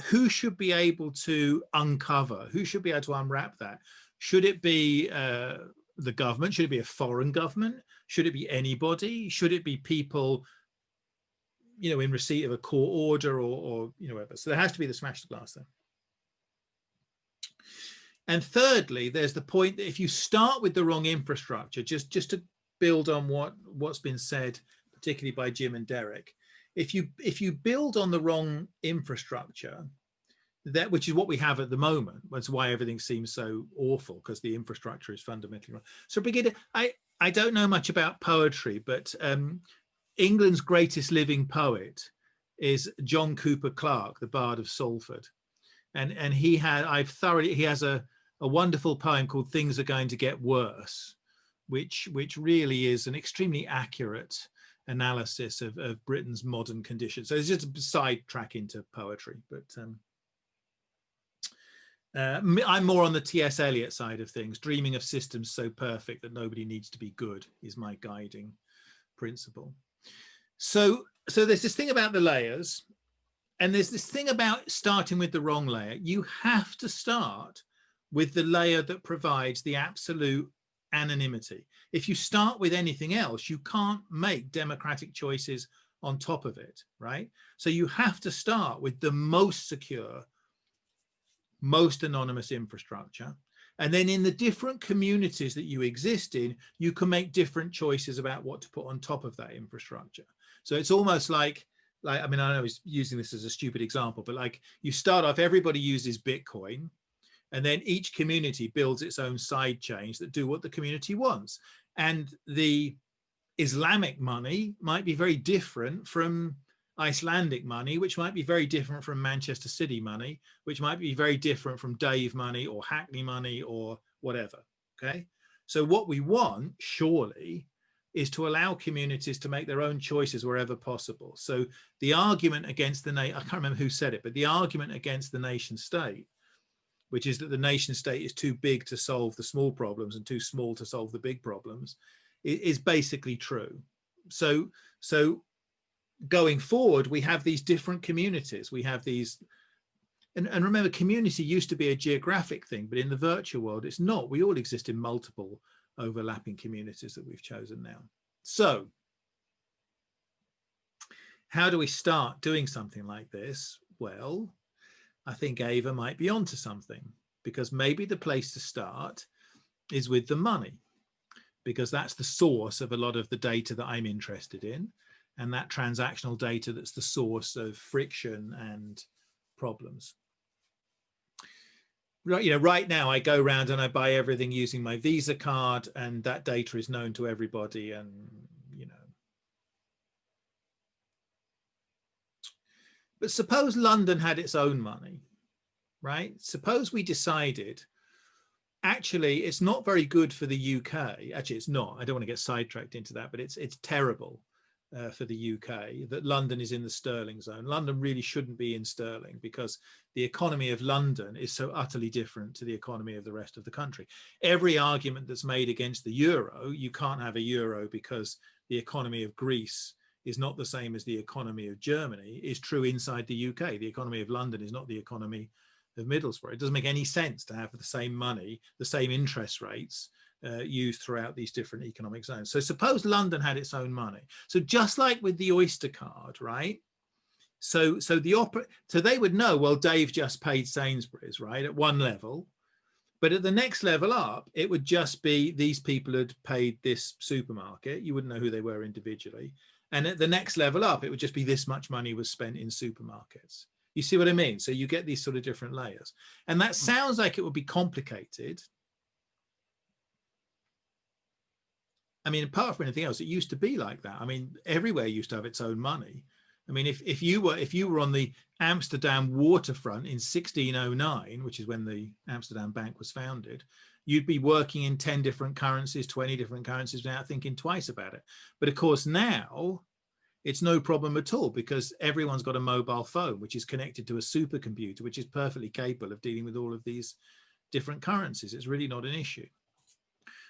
who should be able to uncover? Who should be able to unwrap that? Should it be the government? Should it be a foreign government? Should it be anybody? Should it be people, in receipt of a court order or whatever? So there has to be the smash the glass there. And thirdly, there's the point that if you start with the wrong infrastructure, just to build on what's been said, particularly by Jim and Derek, if you build on the wrong infrastructure, which is what we have at the moment, that's why everything seems so awful, because the infrastructure is fundamentally wrong. So Brigitte, I don't know much about poetry, but England's greatest living poet is John Cooper Clarke, the Bard of Salford. And he has a wonderful poem called Things Are Going to Get Worse, which really is an extremely accurate analysis of Britain's modern conditions. So it's just a sidetrack into poetry, but I'm more on the T.S. Eliot side of things. Dreaming of systems so perfect that nobody needs to be good is my guiding principle. So there's this thing about the layers. And there's this thing about starting with the wrong layer. You have to start with the layer that provides the absolute anonymity. If you start with anything else, you can't make democratic choices on top of it, right? So you have to start with the most secure, most anonymous infrastructure. And then in the different communities that you exist in, you can make different choices about what to put on top of that infrastructure. So it's almost like, I mean, I know I was using this as a stupid example, but like you start off, everybody uses Bitcoin, and then each community builds its own side chains that do what the community wants. And the Islamic money might be very different from Icelandic money, which might be very different from Manchester City money, which might be very different from Dave money or Hackney money or whatever, okay? So what we want, surely, is to allow communities to make their own choices wherever possible. So the argument against I can't remember who said it, but the argument against the nation state, which is that the nation state is too big to solve the small problems and too small to solve the big problems, is basically true. So going forward, we have these different communities. We have these, and remember, community used to be a geographic thing, but in the virtual world, it's not. We all exist in multiple overlapping communities that we've chosen now. So how do we start doing something like this? Well, I think Eva might be onto something, because maybe the place to start is with the money, because that's the source of a lot of the data that I'm interested in. and that transactional data that's the source of friction and problems. Right, right now I go around and I buy everything using my Visa card, and that data is known to everybody, and but suppose London had its own money, right? Suppose we decided, actually, it's not very good for the UK. Actually, it's not. I don't want to get sidetracked into that, but it's terrible for the UK that London is in the sterling zone. London really shouldn't be in sterling, because the economy of London is so utterly different to the economy of the rest of the country. Every argument that's made against the euro, you can't have a euro because the economy of Greece is not the same as the economy of Germany, is true inside the UK. The economy of London is not the economy of Middlesbrough. It doesn't make any sense to have the same money, the same interest rates used throughout these different economic zones. So suppose London had its own money. So just like with the Oyster card, right? So they would know, well, Dave just paid Sainsbury's, right, at one level, but at the next level up, it would just be these people had paid this supermarket. You wouldn't know who they were individually. And at the next level up, it would just be this much money was spent in supermarkets. You see what I mean? So you get these sort of different layers. And that sounds like it would be complicated. I mean, apart from anything else, it used to be like that. I mean, everywhere used to have its own money. I mean, if you were on the Amsterdam waterfront in 1609, which is when the Amsterdam Bank was founded, you'd be working in 10 different currencies, 20 different currencies without thinking twice about it. But of course, now it's no problem at all, because everyone's got a mobile phone, which is connected to a supercomputer, which is perfectly capable of dealing with all of these different currencies. It's really not an issue.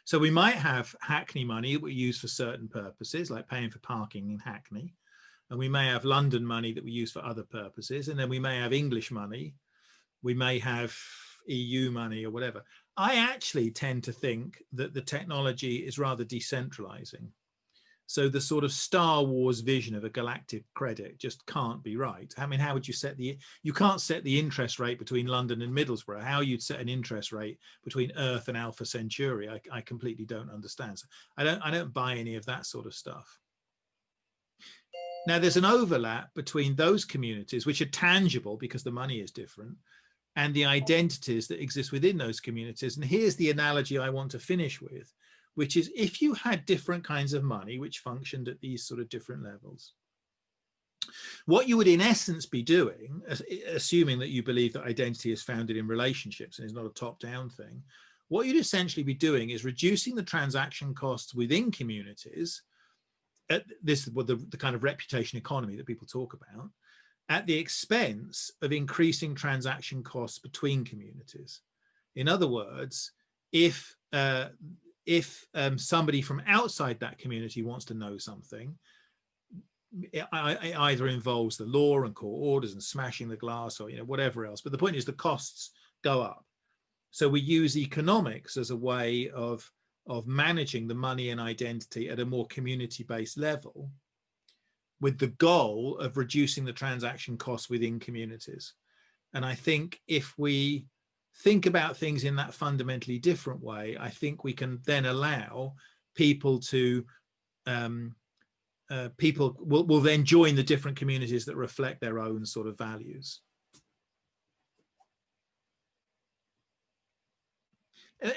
So we might have Hackney money that we use for certain purposes, like paying for parking in Hackney. And we may have London money that we use for other purposes. And then we may have English money. We may have EU money or whatever. I actually tend to think that the technology is rather decentralizing. So the sort of Star Wars vision of a galactic credit just can't be right. I mean, how would you set you can't set the interest rate between London and Middlesbrough. How you'd set an interest rate between Earth and Alpha Centauri, I completely don't understand. So I don't buy any of that sort of stuff. Now, there's an overlap between those communities, which are tangible because the money is different, and the identities that exist within those communities. And here's the analogy I want to finish with, which is if you had different kinds of money which functioned at these sort of different levels, what you would in essence be doing, assuming that you believe that identity is founded in relationships and is not a top-down thing, what you'd essentially be doing is reducing the transaction costs within communities, at this the kind of reputation economy that people talk about, at the expense of increasing transaction costs between communities. In other words, if somebody from outside that community wants to know something, it either involves the law and court orders and smashing the glass or whatever else. But the point is the costs go up. So we use economics as a way of managing the money and identity at a more community-based level, with the goal of reducing the transaction costs within communities. And I think if we think about things in that fundamentally different way, I think we can then allow people to, people will then join the different communities that reflect their own sort of values.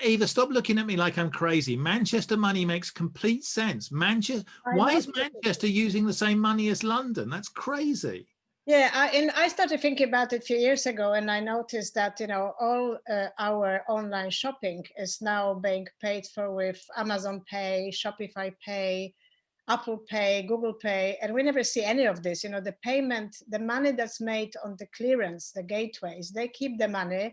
Eva, stop looking at me like I'm crazy. Manchester money makes complete sense. Why is Manchester using the same money as London? That's crazy. Yeah, I started thinking about it a few years ago, and I noticed that all our online shopping is now being paid for with Amazon Pay, Shopify Pay, Apple Pay, Google Pay, and we never see any of this. The payment, the money that's made on the clearance, the gateways, they keep the money.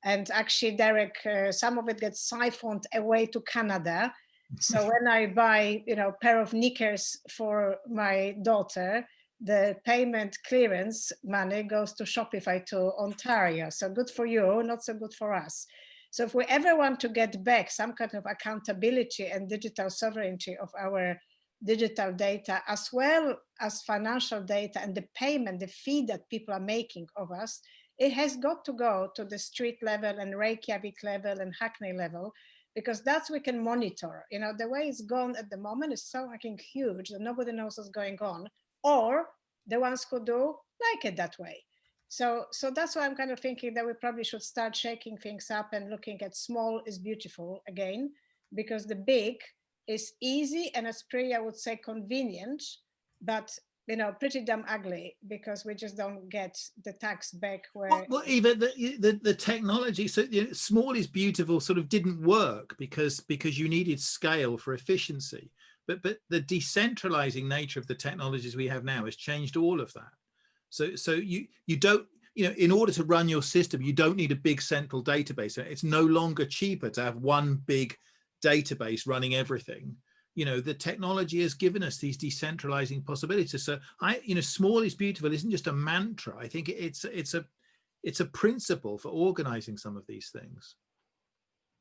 And actually, Derek, some of it gets siphoned away to Canada. So when I buy, a pair of knickers for my daughter, the payment clearance money goes to Shopify to Ontario. So good for you, not so good for us. So if we ever want to get back some kind of accountability and digital sovereignty of our digital data, as well as financial data and the payment, the fee that people are making of us, it has got to go to the street level and Reykjavik level and Hackney level, because that's we can monitor. You know, the way it's gone at the moment is so fucking huge that nobody knows what's going on, or the ones who do like it that way. So that's why I'm kind of thinking that we probably should start shaking things up and looking at small is beautiful again, because the big is easy and as Priya would say convenient, but you know, pretty damn ugly, because we just don't get the tax back where. Well, Eva, the technology, so you know, small is beautiful sort of didn't work because you needed scale for efficiency. But the decentralizing nature of the technologies we have now has changed all of that. So you don't, you know, in order to run your system, you don't need a big central database. It's no longer cheaper to have one big database running everything. You know, the technology has given us these decentralizing possibilities. So you know, small is beautiful isn't just a mantra. I think it's a principle for organizing some of these things.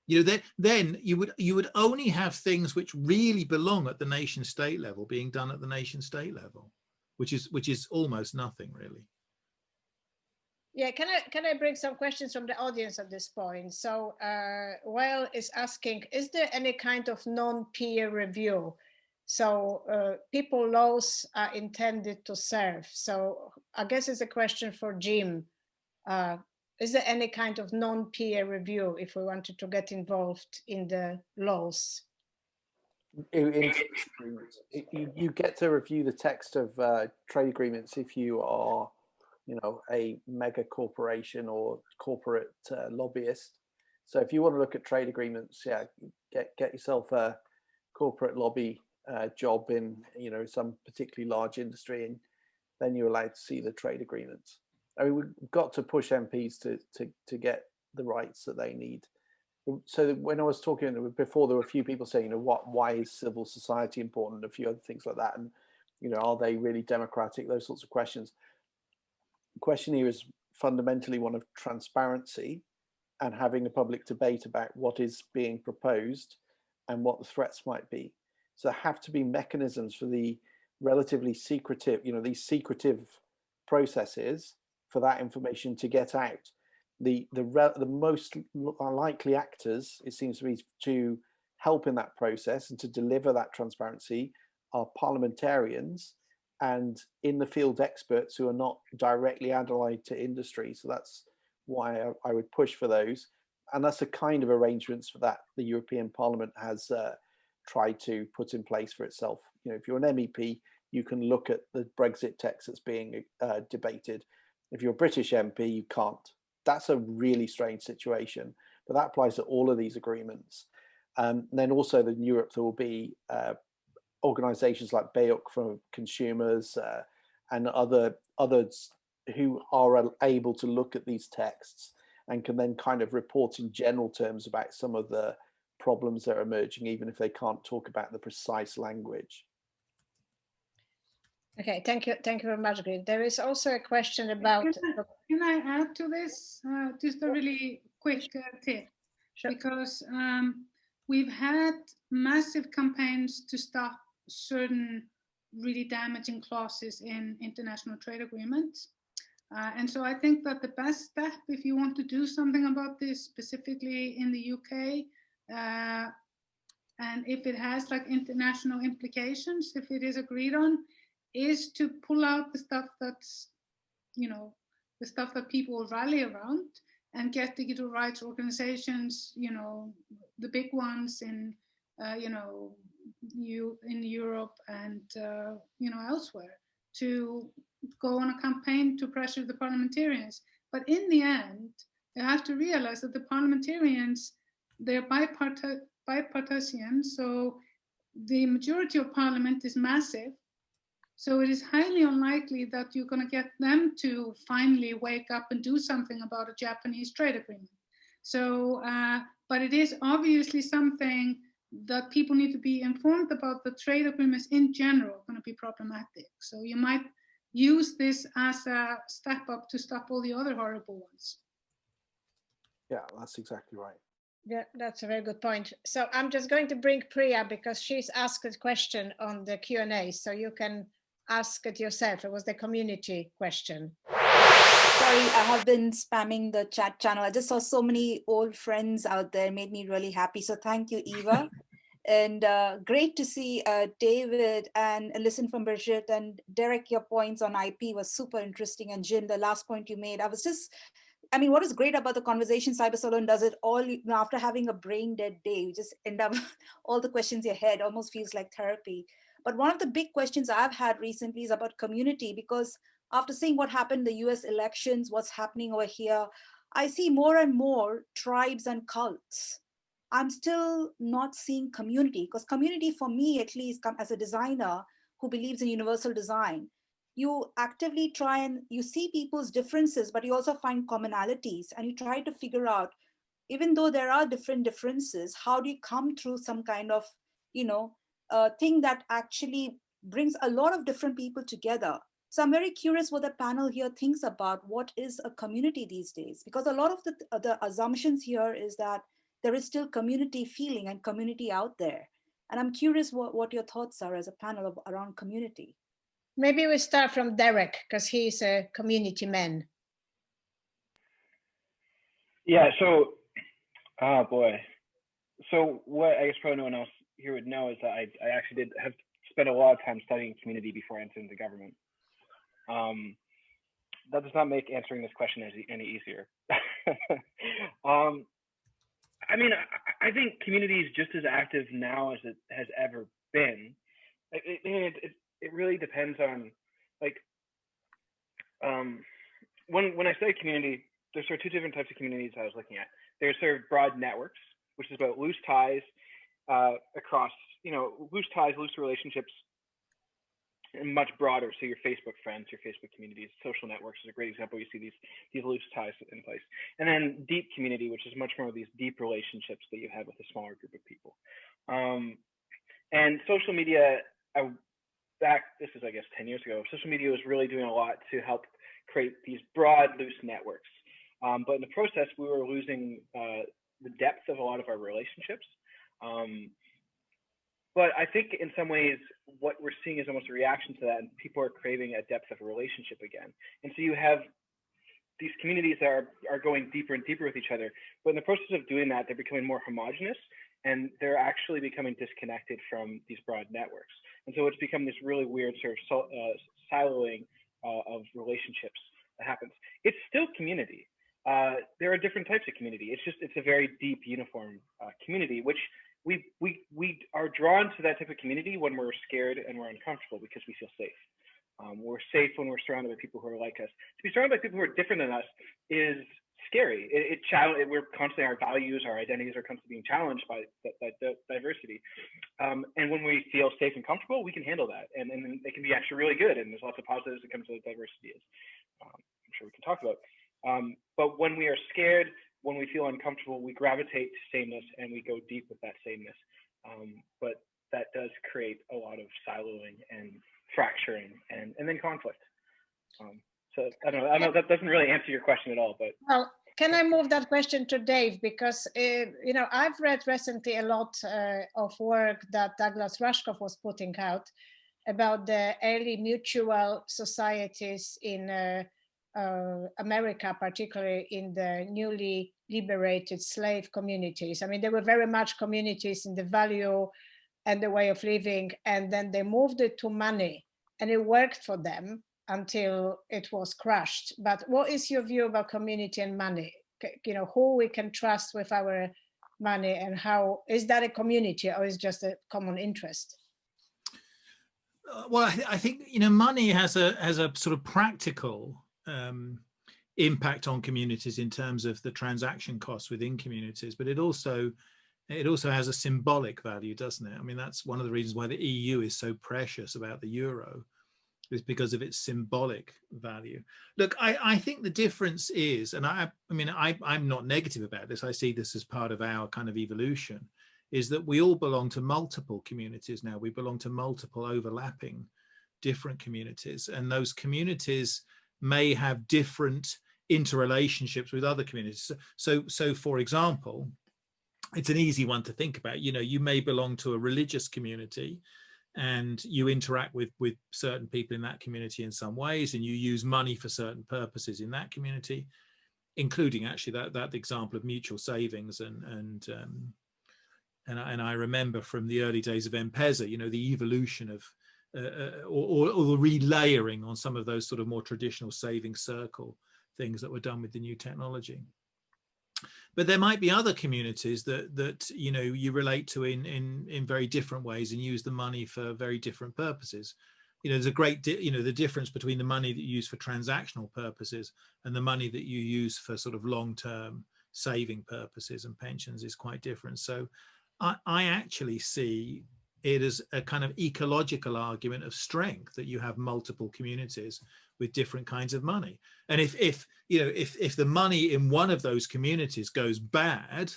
You know, then you would only have things which really belong at the nation state level being done at the nation state level, which is almost nothing really. Yeah, can I bring some questions from the audience at this point? So Well is asking, is there any kind of non-peer review? So people laws are intended to serve. So I guess it's a question for Jim. Is there any kind of non-peer review if we wanted to get involved in the laws? You get to review the text of trade agreements if you are, you know, a mega corporation or corporate lobbyist. So if you want to look at trade agreements, yeah, get yourself a corporate lobby job in, you know, some particularly large industry, and then you're allowed to see the trade agreements. I mean, we've got to push MPs to get the rights that they need. So when I was talking before, there were a few people saying, you know, why is civil society important? A few other things like that, and you know, are they really democratic? Those sorts of questions. The question here is fundamentally one of transparency and having a public debate about what is being proposed and what the threats might be. So there have to be mechanisms for the relatively secretive, you know, these secretive processes for that information to get out. The most likely actors, it seems to be, to help in that process and to deliver that transparency are parliamentarians and in the field experts who are not directly allied to industry. So that's why I would push for those. And that's the kind of arrangements for that the European Parliament has tried to put in place for itself. You know, if you're an MEP, you can look at the Brexit text that's being debated. If you're a British MP, you can't. That's a really strange situation, but that applies to all of these agreements. Then also in Europe, there will be organizations like BEUC for consumers and others who are able to look at these texts and can then kind of report in general terms about some of the problems that are emerging, even if they can't talk about the precise language. Okay, thank you very much, Green. There is also a question about. Can I add to this? Just a really quick tip, Sure. Because we've had massive campaigns to stop certain really damaging clauses in international trade agreements. And so I think that the best step, if you want to do something about this, specifically in the UK, and if it has like international implications, if it is agreed on, is to pull out the stuff that's, you know, the stuff that people rally around and get digital rights organizations, you know, the big ones in, you know, in Europe and, you know, elsewhere, to go on a campaign to pressure the parliamentarians. But in the end, you have to realize that the parliamentarians, they're bipartisan, so the majority of parliament is massive. So it is highly unlikely that you're going to get them to finally wake up and do something about a Japanese trade agreement. So, but it is obviously something that people need to be informed about. The trade agreements in general are going to be problematic. So you might use this as a step up to stop all the other horrible ones. Yeah, that's exactly right. Yeah, that's a very good point. So I'm just going to bring Priya because she's asked a question on the Q&A, so you can ask it yourself. It was the community question. Sorry, I have been spamming the chat channel. I just saw so many old friends out there, made me really happy. So thank you, Eva. And great to see David and listen from Bridget and Derek. Your points on IP was super interesting. And Jim, the last point you made, I mean, what is great about the conversation Cyber Salon does it all, you know, after having a brain dead day, you just end up all the questions in your head, almost feels like therapy. But one of the big questions I've had recently is about community, because after seeing what happened in the US elections, what's happening over here, I see more and more tribes and cults. I'm still not seeing community, because community for me, at least as a designer who believes in universal design, you actively try and you see people's differences, but you also find commonalities and you try to figure out, even though there are different differences, how do you come through some kind of, you know, thing that actually brings a lot of different people together. So I'm very curious what the panel here thinks about what is a community these days, because a lot of the assumptions here is that there is still community feeling and community out there. And I'm curious what your thoughts are as a panel around community. Maybe we start from Derek, because he's a community man. Yeah, so, oh boy. So what I guess probably no one else here would know is that I actually did have spent a lot of time studying community before entering the government. That does not make answering this question any easier. I mean, I think community is just as active now as it has ever been. It really depends on, like, when I say community, there's sort of two different types of communities I was looking at. There's sort of broad networks, which is about loose ties across, you know, loose ties, loose relationships, and much broader. So your Facebook friends, your Facebook communities, social networks is a great example. You see these loose ties in place. And then deep community, which is much more of these deep relationships that you have with a smaller group of people. And social media, this is, I guess, 10 years ago, social media was really doing a lot to help create these broad, loose networks. But in the process, we were losing the depth of a lot of our relationships. But I think in some ways, what we're seeing is almost a reaction to that, and people are craving a depth of a relationship again. And so you have these communities that are going deeper and deeper with each other. But in the process of doing that, they're becoming more homogenous, and they're actually becoming disconnected from these broad networks. And so it's become this really weird sort of siloing of relationships that happens. It's still community. There are different types of community. It's a very deep, uniform community, which we are drawn to that type of community when we're scared and we're uncomfortable because we feel safe. We're safe when we're surrounded by people who are like us. To be surrounded by people who are different than us is scary. We're constantly, our values, our identities are constantly being challenged by the diversity. And when we feel safe and comfortable, we can handle that. And it can be actually really good. And there's lots of positives that comes with diversity, as I'm sure we can talk about. But when we are scared, when we feel uncomfortable, we gravitate to sameness and we go deep with that sameness. But that does create a lot of siloing and fracturing and then conflict. So I don't know, that doesn't really answer your question at all, but. Well, can I move that question to Dave? Because, you know, I've read recently a lot of work that Douglas Rushkoff was putting out about the early mutual societies in America, particularly in the newly liberated slave communities. I mean, they were very much communities in the value and the way of living, and then they moved it to money, and it worked for them until it was crushed. But what is your view about community and money? You know, who we can trust with our money, and how is that a community or is just a common interest? Well, I think, you know, money has a sort of practical impact on communities in terms of the transaction costs within communities, but it also has a symbolic value, doesn't it? I mean, that's one of the reasons why the EU is so precious about the euro, is because of its symbolic value. Look, I think the difference is, and I'm not negative about this, I see this as part of our kind of evolution, is that we all belong to multiple communities now. We belong to multiple overlapping different communities, and those communities may have different interrelationships with other communities. So for example, it's an easy one to think about. You know, you may belong to a religious community and you interact with certain people in that community in some ways, and you use money for certain purposes in that community, including actually that example of mutual savings. And I remember from the early days of M-Pesa, you know, the evolution of or the relayering on some of those sort of more traditional saving circle things that were done with the new technology. But there might be other communities that you know, you relate to in very different ways and use the money for very different purposes. You know, there's a great you know, the difference between the money that you use for transactional purposes and the money that you use for sort of long-term saving purposes and pensions is quite different. So I actually see it as a kind of ecological argument of strength that you have multiple communities with different kinds of money. And if you know, if the money in one of those communities goes bad,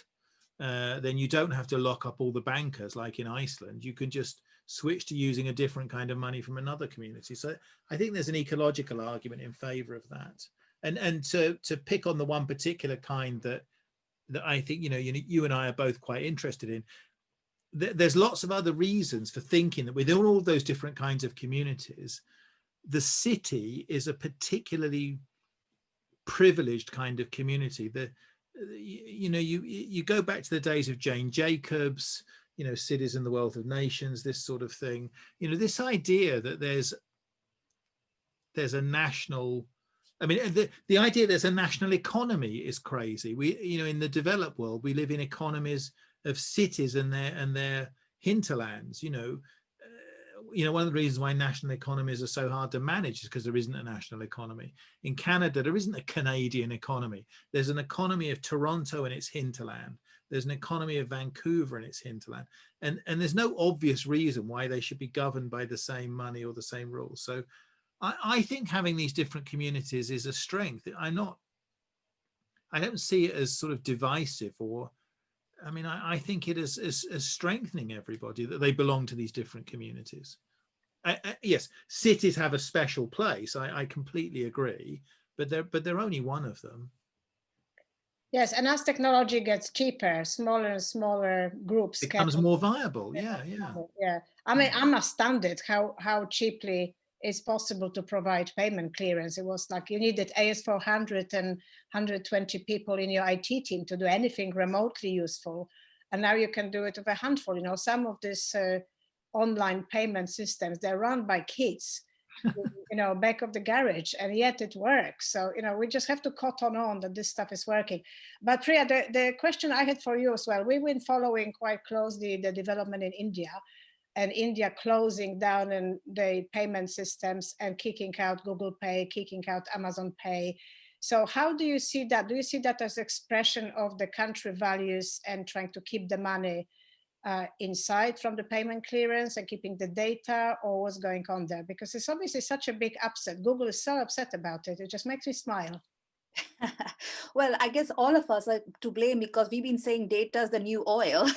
then you don't have to lock up all the bankers like in Iceland. You can just switch to using a different kind of money from another community. So I think there's an ecological argument in favor of that. And to pick on the one particular kind that I think, you know, you and I are both quite interested in, there's lots of other reasons for thinking that within all those different kinds of communities, the city is a particularly privileged kind of community. You know, you go back to the days of Jane Jacobs, you know, Cities and the Wealth of Nations, this sort of thing. You know, this idea that there's a national, I mean, the idea there's a national economy is crazy. We, you know, in the developed world, we live in economies of cities and their hinterlands. You know, one of the reasons why national economies are so hard to manage is because there isn't a national economy. In Canada, there isn't a Canadian economy. There's an economy of Toronto and its hinterland. There's an economy of Vancouver and its hinterland. And there's no obvious reason why they should be governed by the same money or the same rules. So I think having these different communities is a strength. I don't see it as sort of divisive, or, I mean, I think it is as strengthening everybody that they belong to these different communities. Yes, cities have a special place. I completely agree, but they're only one of them. Yes, and as technology gets cheaper, smaller and smaller groups becomes more viable. Yeah. I mean, I'm astounded how cheaply it's possible to provide payment clearance. It was like you needed AS400 and 120 people in your IT team to do anything remotely useful, and now you can do it with a handful. You know, some of these online payment systems, they're run by kids. You know, back of the garage, and yet it works. So, you know, we just have to cotton on that this stuff is working. But Priya, the question I had for you as well, we've been following quite closely the development in India, and India closing down and the payment systems and kicking out Google Pay, kicking out Amazon Pay. So how do you see that? Do you see that as expression of the country values and trying to keep the money inside from the payment clearance and keeping the data, or what's going on there? Because it's obviously such a big upset. Google is so upset about it. It just makes me smile. Well, I guess all of us are to blame because we've been saying data is the new oil.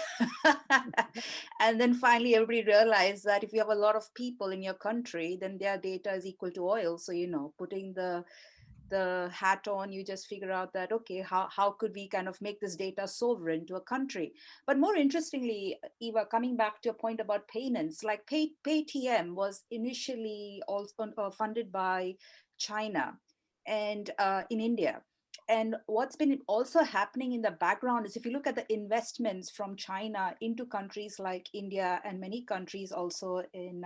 And then finally everybody realized that if you have a lot of people in your country, then their data is equal to oil. So, you know, putting the hat on, you just figure out that, okay, how could we kind of make this data sovereign to a country? But more interestingly, Eva, coming back to your point about payments, like Paytm was initially also funded by China and in India. And what's been also happening in the background is if you look at the investments from China into countries like India and many countries also in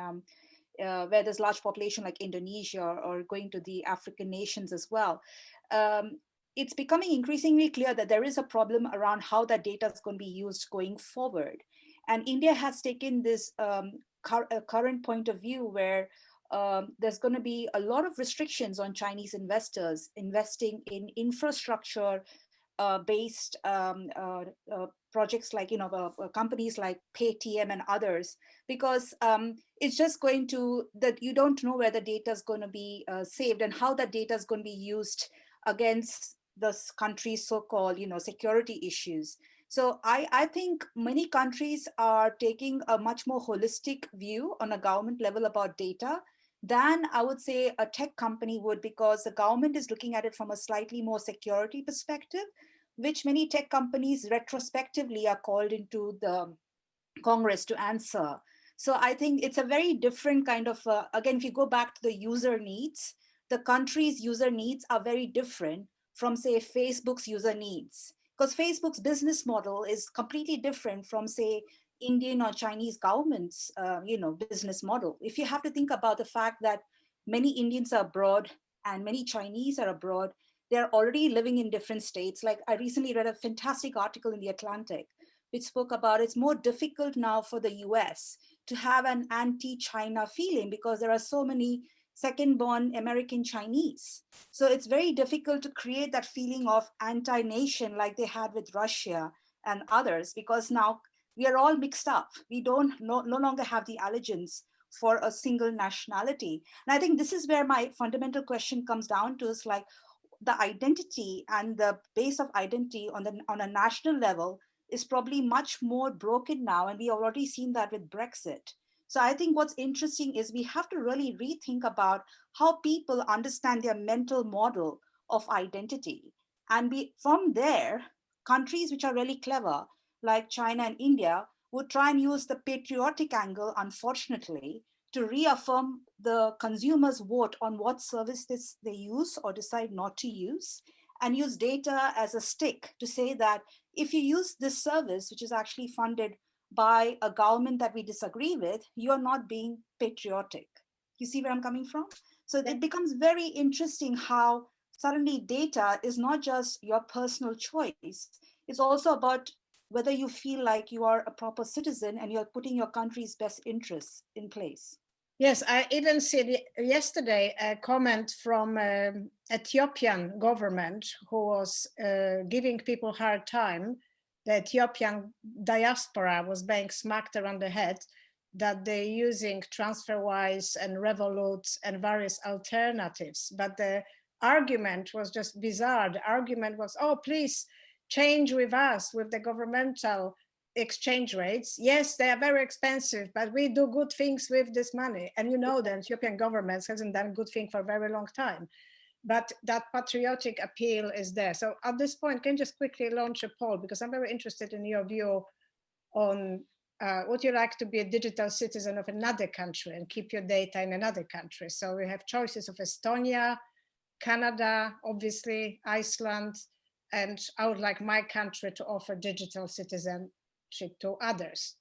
where there's large population like Indonesia or going to the African nations as well, it's becoming increasingly clear that there is a problem around how that data is going to be used going forward. And India has taken this current point of view where there's going to be a lot of restrictions on Chinese investors investing in infrastructure based projects like, you know, companies like Paytm and others, because it's just going to, that you don't know where the data is going to be saved and how that data is going to be used against this country's so-called, you know, security issues. So I think many countries are taking a much more holistic view on a government level about data than I would say a tech company would, because the government is looking at it from a slightly more security perspective, which many tech companies retrospectively are called into the Congress to answer. So I think it's a very different kind of, again, if you go back to the user needs, the country's user needs are very different from, say, Facebook's user needs. Because Facebook's business model is completely different from, say, Indian or Chinese government's, business model. If you have to think about the fact that many Indians are abroad and many Chinese are abroad, they're already living in different states. Like I recently read a fantastic article in The Atlantic, which spoke about it's more difficult now for the US to have an anti-China feeling because there are so many second-born American Chinese. So it's very difficult to create that feeling of anti-nation like they had with Russia and others, because now we are all mixed up. We don't no longer have the allegiance for a single nationality. And I think this is where my fundamental question comes down to, is like the identity and the base of identity on a national level is probably much more broken now. And we have already seen that with Brexit. So I think what's interesting is we have to really rethink about how people understand their mental model of identity. And from there, countries which are really clever, like China and India, would try and use the patriotic angle, unfortunately, to reaffirm the consumer's vote on what service they use or decide not to use, and use data as a stick to say that if you use this service, which is actually funded by a government that we disagree with, you're not being patriotic. You see where I'm coming from? So it becomes very interesting how suddenly data is not just your personal choice. It's also about whether you feel like you are a proper citizen and you're putting your country's best interests in place. Yes, I even said yesterday a comment from Ethiopian government who was giving people a hard time. The Ethiopian diaspora was being smacked around the head that they're using TransferWise and Revolut and various alternatives. But the argument was just bizarre. The argument was, oh, please change with us, with the governmental exchange rates. Yes, they are very expensive, but we do good things with this money. And you know, the Ethiopian government hasn't done good thing for a very long time. But that patriotic appeal is there. So at this point, can you just quickly launch a poll? Because I'm very interested in your view on would you like to be a digital citizen of another country and keep your data in another country? So we have choices of Estonia, Canada, obviously, Iceland, and I would like my country to offer digital citizenship to others.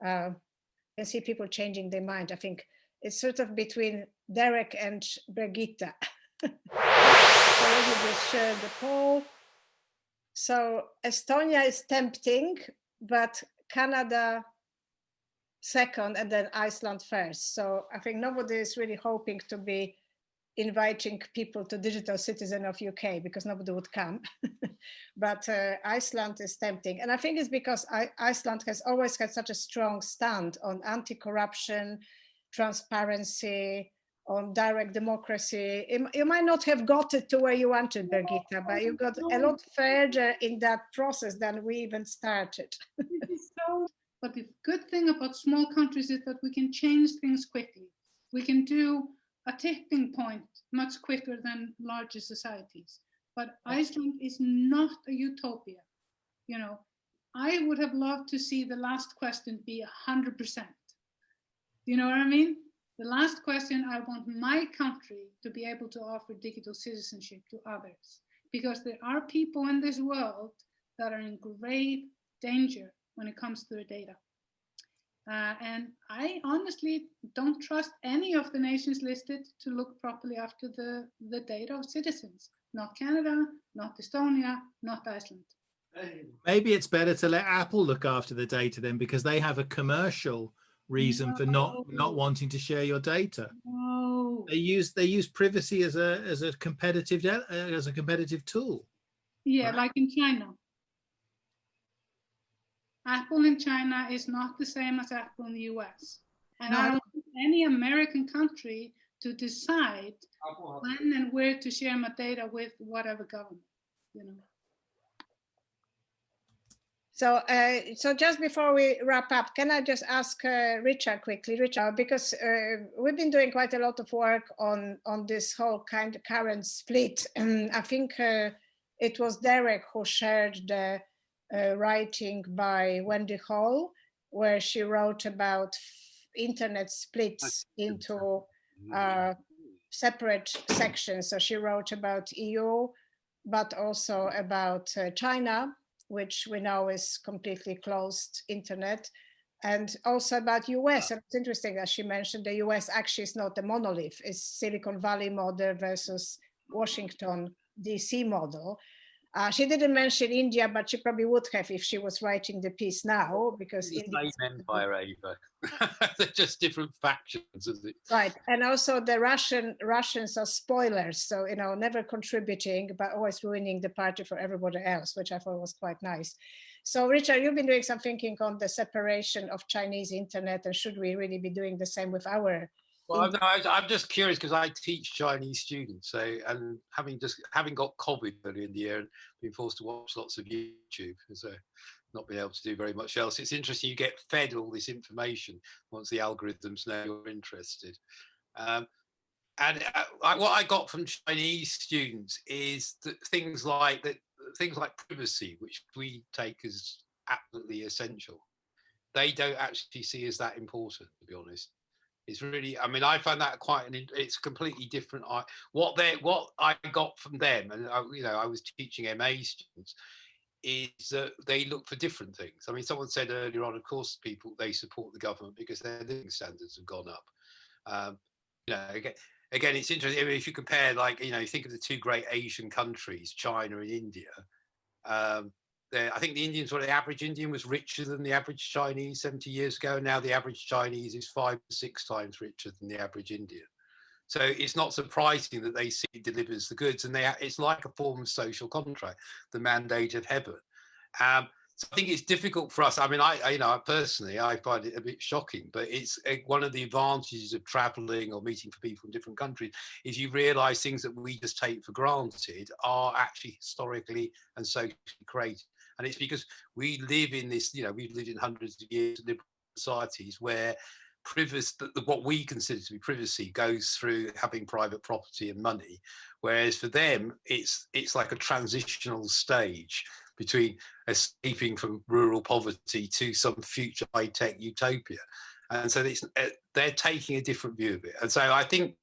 I see people changing their mind. I think it's sort of between Derek and Brigitte. So let me just share the poll. So Estonia is tempting, but Canada second and then Iceland first. So I think nobody is really hoping to be inviting people to digital citizen of UK because nobody would come. But Iceland is tempting. And I think it's because Iceland has always had such a strong stand on anti-corruption, transparency, on direct democracy. You might not have got it to where you wanted, Birgitte, but you got a lot further in that process than we even started. But the good thing about small countries is that we can change things quickly. We can do a tipping point much quicker than larger societies. But Iceland is not a utopia. You know, I would have loved to see the last question be 100%. You know what I mean? The last question, I want my country to be able to offer digital citizenship to others, because there are people in this world that are in great danger when it comes to their data. And I honestly don't trust any of the nations listed to look properly after the data of citizens. Not Canada, not Estonia, not Iceland. Maybe it's better to let Apple look after the data then, because they have a commercial reason for not wanting to share your data. No. They use privacy as a competitive tool. Yeah, right? like in China. Apple in China is not the same as Apple in the US. And I don't want any American country to decide when and where to share my data with whatever government, you know. So just before we wrap up, can I just ask Richard quickly, because we've been doing quite a lot of work on this whole kind of current split. I think it was Derek who shared the writing by Wendy Hall, where she wrote about internet splits into separate sections. So she wrote about EU, but also about China, which we know is completely closed internet, and also about US. And it's interesting that she mentioned the US actually is not a monolith, it's Silicon Valley model versus Washington DC model. She didn't mention India, but she probably would have if she was writing the piece now, because the India same empire, Eva. They're just different factions, isn't it? right. And also the Russians are spoilers, so you know, never contributing but always ruining the party for everybody else, which I thought was quite nice. So Richard, you've been doing some thinking on the separation of Chinese internet, and should we really be doing the same with our? Well, I'm just curious because I teach Chinese students, so, and having got COVID earlier in the year and being forced to watch lots of YouTube, so not being able to do very much else. It's interesting you get fed all this information once the algorithms know you're interested. And what I got from Chinese students is that things like privacy, which we take as absolutely essential, they don't actually see as that important, to be honest. It's really, I mean, I find that it's completely different. What I got from them, and I was teaching MA students, is that they look for different things. I mean, someone said earlier on, of course, they support the government because their living standards have gone up. Again, it's interesting. I mean, if you compare, think of the two great Asian countries, China and India. I think the average Indian was richer than the average Chinese 70 years ago. And now the average Chinese is 5 to 6 times richer than the average Indian. So it's not surprising that they see it delivers the goods, and it's like a form of social contract, the mandate of heaven. So I think it's difficult for us. I mean, I personally, I find it a bit shocking, but it's one of the advantages of traveling or meeting for people from different countries is you realize things that we just take for granted are actually historically and socially created. And it's because we live in this, we've lived in hundreds of years of liberal societies where privacy, what we consider to be privacy, goes through having private property and money, whereas for them it's like a transitional stage between escaping from rural poverty to some future high-tech utopia. And so they're taking a different view of it. And so I think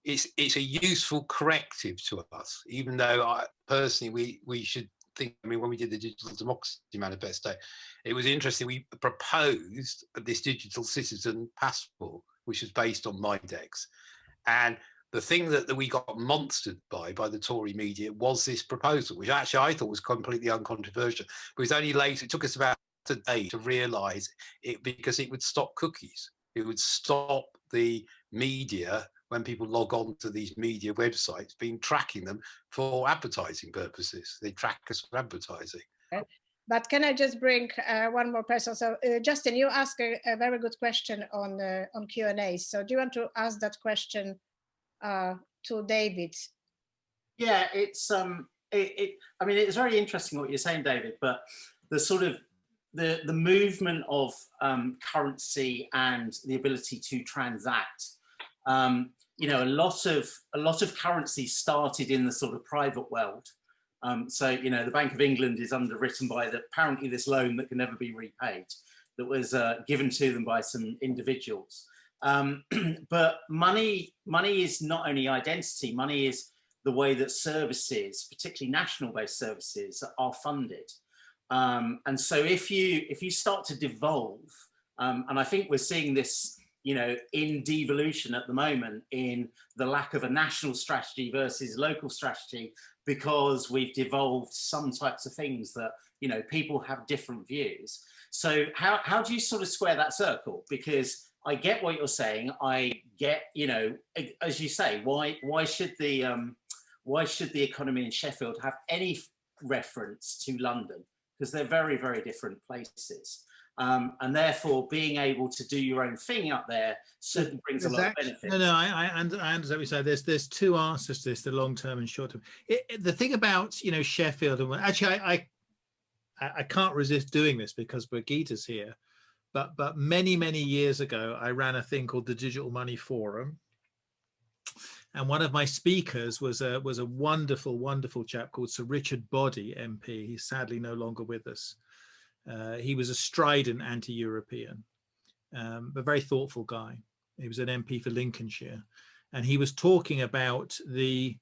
it's a useful corrective to us, even though personally we should think, I mean, when we did the Digital Democracy Manifesto, it was interesting. We proposed this digital citizen passport, which was based on Mindex. And the thing that we got monstered by the Tory media was this proposal, which actually I thought was completely uncontroversial. But it was only later, it took us about a day to realise it, because it would stop cookies. It would stop the media, when people log on to these media websites, tracking them for advertising purposes. They track us for advertising. But can I just bring one more person? So Justin, you asked a very good question on Q&A. So do you want to ask that question to David? Yeah, it's I mean, it's very interesting what you're saying, David, but the sort of the movement of currency and the ability to transact, a lot of currency started in the sort of private world. So, the Bank of England is underwritten by apparently this loan that can never be repaid, that was given to them by some individuals. But money is not only identity, money is the way that services, particularly national-based services, are funded. And so if you start to devolve, and I think we're seeing this, in devolution at the moment, in the lack of a national strategy versus local strategy, because we've devolved some types of things that, people have different views. So how do you sort of square that circle? Because I get what you're saying. I get, as you say, why should the economy in Sheffield have any reference to London? Because they're very, very different places. And therefore, being able to do your own thing up there certainly brings a lot of benefits. No, I understand what you say. There's two answers to this: the long term and short term. The thing about Sheffield, and actually, I can't resist doing this because Birgitte's here. But many years ago, I ran a thing called the Digital Money Forum, and one of my speakers was a wonderful chap called Sir Richard Boddy, MP. He's sadly no longer with us. He was a strident anti-European, but very thoughtful guy. He was an MP for Lincolnshire, and he was talking about the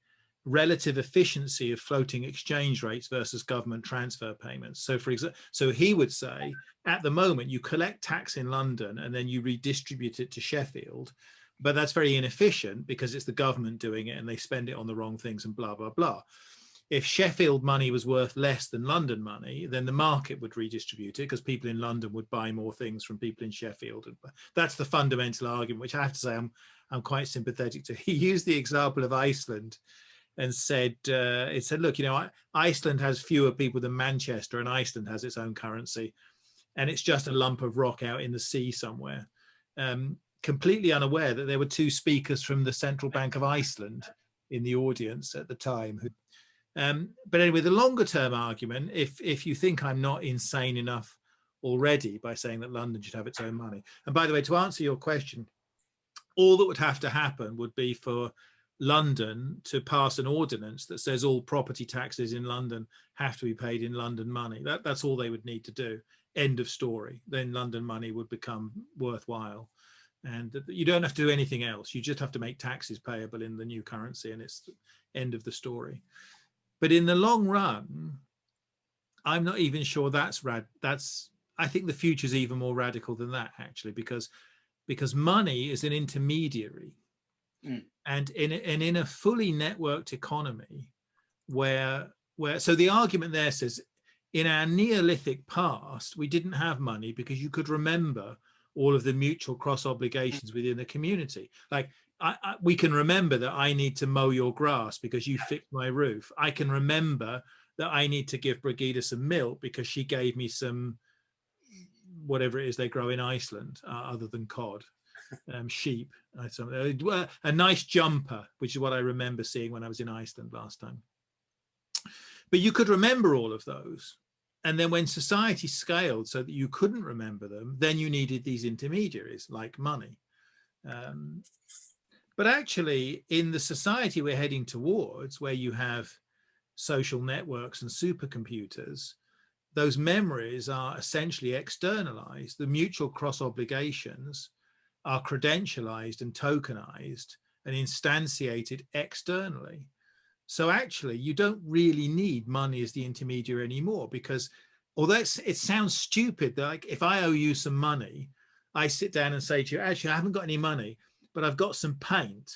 relative efficiency of floating exchange rates versus government transfer payments. So for example, so he would say, at the moment, you collect tax in London and then you redistribute it to Sheffield, but that's very inefficient because it's the government doing it and they spend it on the wrong things and blah, blah, blah. If Sheffield money was worth less than London money, then the market would redistribute it because people in London would buy more things from people in Sheffield. And that's the fundamental argument, which I have to say I'm quite sympathetic to. He used the example of Iceland and said, it said, look, you know, Iceland has fewer people than Manchester and Iceland has its own currency. And it's just a lump of rock out in the sea somewhere. Completely unaware that there were two speakers from the Central Bank of Iceland in the audience at the time. But anyway, the longer term argument, if you think I'm not insane enough already by saying that London should have its own money. And by the way, to answer your question, all that would have to happen would be for London to pass an ordinance that says all property taxes in London have to be paid in London money. That's all they would need to do. End of story. Then London money would become worthwhile. And you don't have to do anything else. You just have to make taxes payable in the new currency and it's the end of the story. But in the long run, I'm not even sure I think the future is even more radical than that, actually, because money is an intermediary. And in a fully networked economy where so the argument there says in our Neolithic past, we didn't have money because you could remember all of the mutual cross obligations within the community. Like we can remember that I need to mow your grass because you fixed my roof. I can remember that I need to give Brigida some milk because she gave me some, whatever it is they grow in Iceland, other than cod, sheep. A nice jumper, which is what I remember seeing when I was in Iceland last time. But you could remember all of those. And then when society scaled so that you couldn't remember them, then you needed these intermediaries like money. But actually, in the society we're heading towards, where you have social networks and supercomputers, those memories are essentially externalized. The mutual cross obligations are credentialized and tokenized and instantiated externally. So actually, you don't really need money as the intermediary anymore, because although it sounds stupid that, like, if I owe you some money, I sit down and say to you, actually, I haven't got any money, but I've got some paint.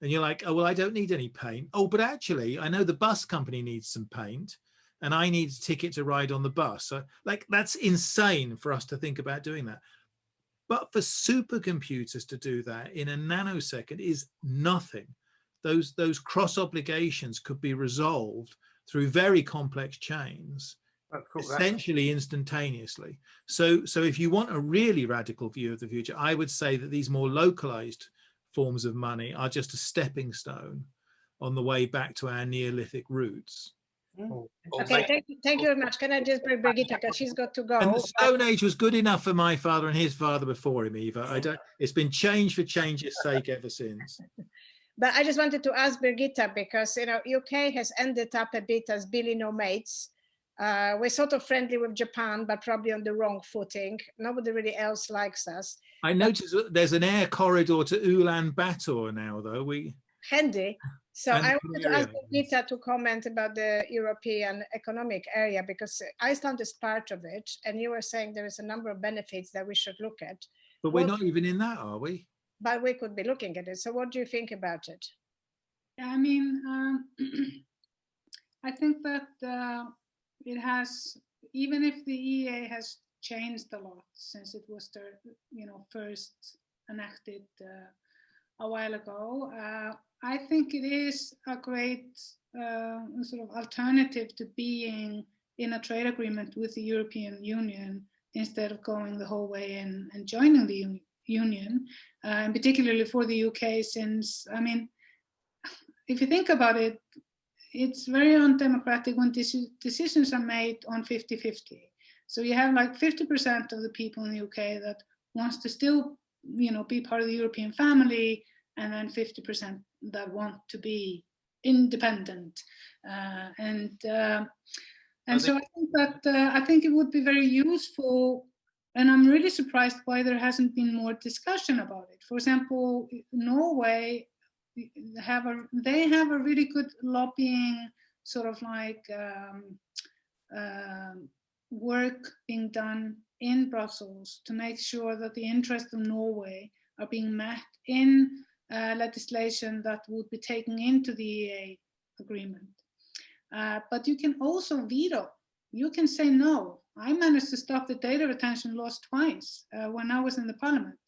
And you're like, oh, well, I don't need any paint. Oh, but actually, I know the bus company needs some paint and I need a ticket to ride on the bus. So, like, that's insane for us to think about doing that. But for supercomputers to do that in a nanosecond is nothing. Those cross obligations could be resolved through very complex chains, essentially instantaneously. So if you want a really radical view of the future, I would say that these more localized forms of money are just a stepping stone on the way back to our Neolithic roots. Okay, thank you very much. Can I just bring Birgitta, because she's got to go. And the Stone Age was good enough for my father and his father before him, Eva. It's been changed for change's sake ever since. But I just wanted to ask Birgitta, because, you know, UK has ended up a bit as Billy No Mates. We're sort of friendly with Japan, but probably on the wrong footing. Nobody really else likes us. I noticed there's an air corridor to Ulaanbaatar now, though. Handy. So I wanted to ask Birgitta to comment about the European Economic Area, because Iceland is part of it, and you were saying there is a number of benefits that we should look at. But we're not even in that, are we? But we could be looking at it. So what do you think about it? Yeah, I mean, I think that it has, even if the EEA has changed a lot since it was, first enacted a while ago, I think it is a great sort of alternative to being in a trade agreement with the European Union instead of going the whole way and joining the Union, and particularly for the UK, since, I mean, if you think about it, it's very undemocratic when decisions are made on 50-50. So you have like 50% of the people in the UK that wants to still, be part of the European family, and then 50% that want to be independent. And so I think that I think it would be very useful And I'm really surprised why there hasn't been more discussion about it. For example, Norway they have a really good lobbying sort of like work being done in Brussels to make sure that the interests of Norway are being met in legislation that would be taken into the EEA agreement. But you can also veto. You can say no. I managed to stop the data retention laws twice when I was in the parliament.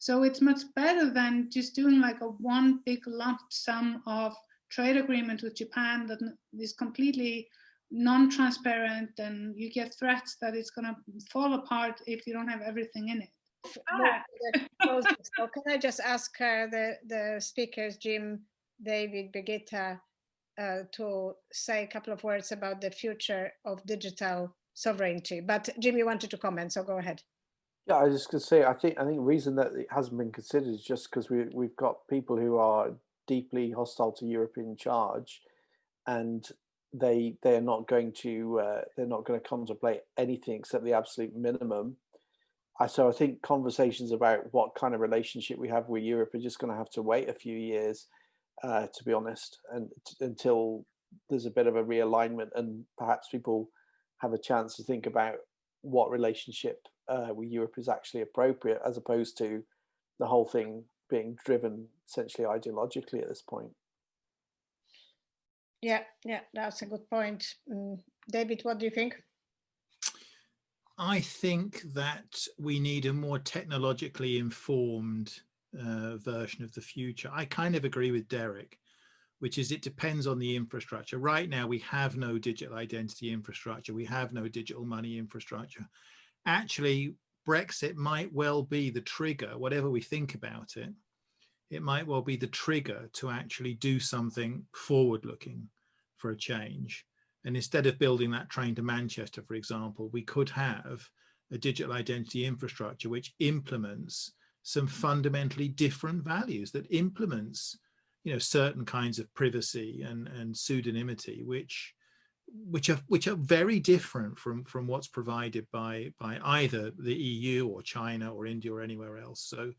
So it's much better than just doing like a one big lump sum of trade agreement with Japan that is completely non-transparent, and you get threats that it's going to fall apart if you don't have everything in it. So can I just ask the speakers, Jim, David, Birgitta, to say a couple of words about the future of digital sovereignty? But Jim, you wanted to comment, so go ahead. Yeah, I was just going to say, I think the reason that it hasn't been considered is just because we've got people who are deeply hostile to Europe in charge, and they're not going to contemplate anything except the absolute minimum. So I think conversations about what kind of relationship we have with Europe are just going to have to wait a few years, to be honest, and until there's a bit of a realignment and perhaps people have a chance to think about what relationship with Europe is actually appropriate, as opposed to the whole thing being driven essentially ideologically at this point. Yeah, that's a good point. David, what do you think? I think that we need a more technologically informed version of the future. I kind of agree with Derek, which is it depends on the infrastructure. Right now, we have no digital identity infrastructure. We have no digital money infrastructure. Actually, Brexit might well be the trigger, whatever we think about it, it might well be the trigger to actually do something forward-looking for a change. And instead of building that train to Manchester, for example, we could have a digital identity infrastructure which implements some fundamentally different values, that implements, you know, certain kinds of privacy and pseudonymity, which are very different from what's provided by either the EU or China or India or anywhere else. So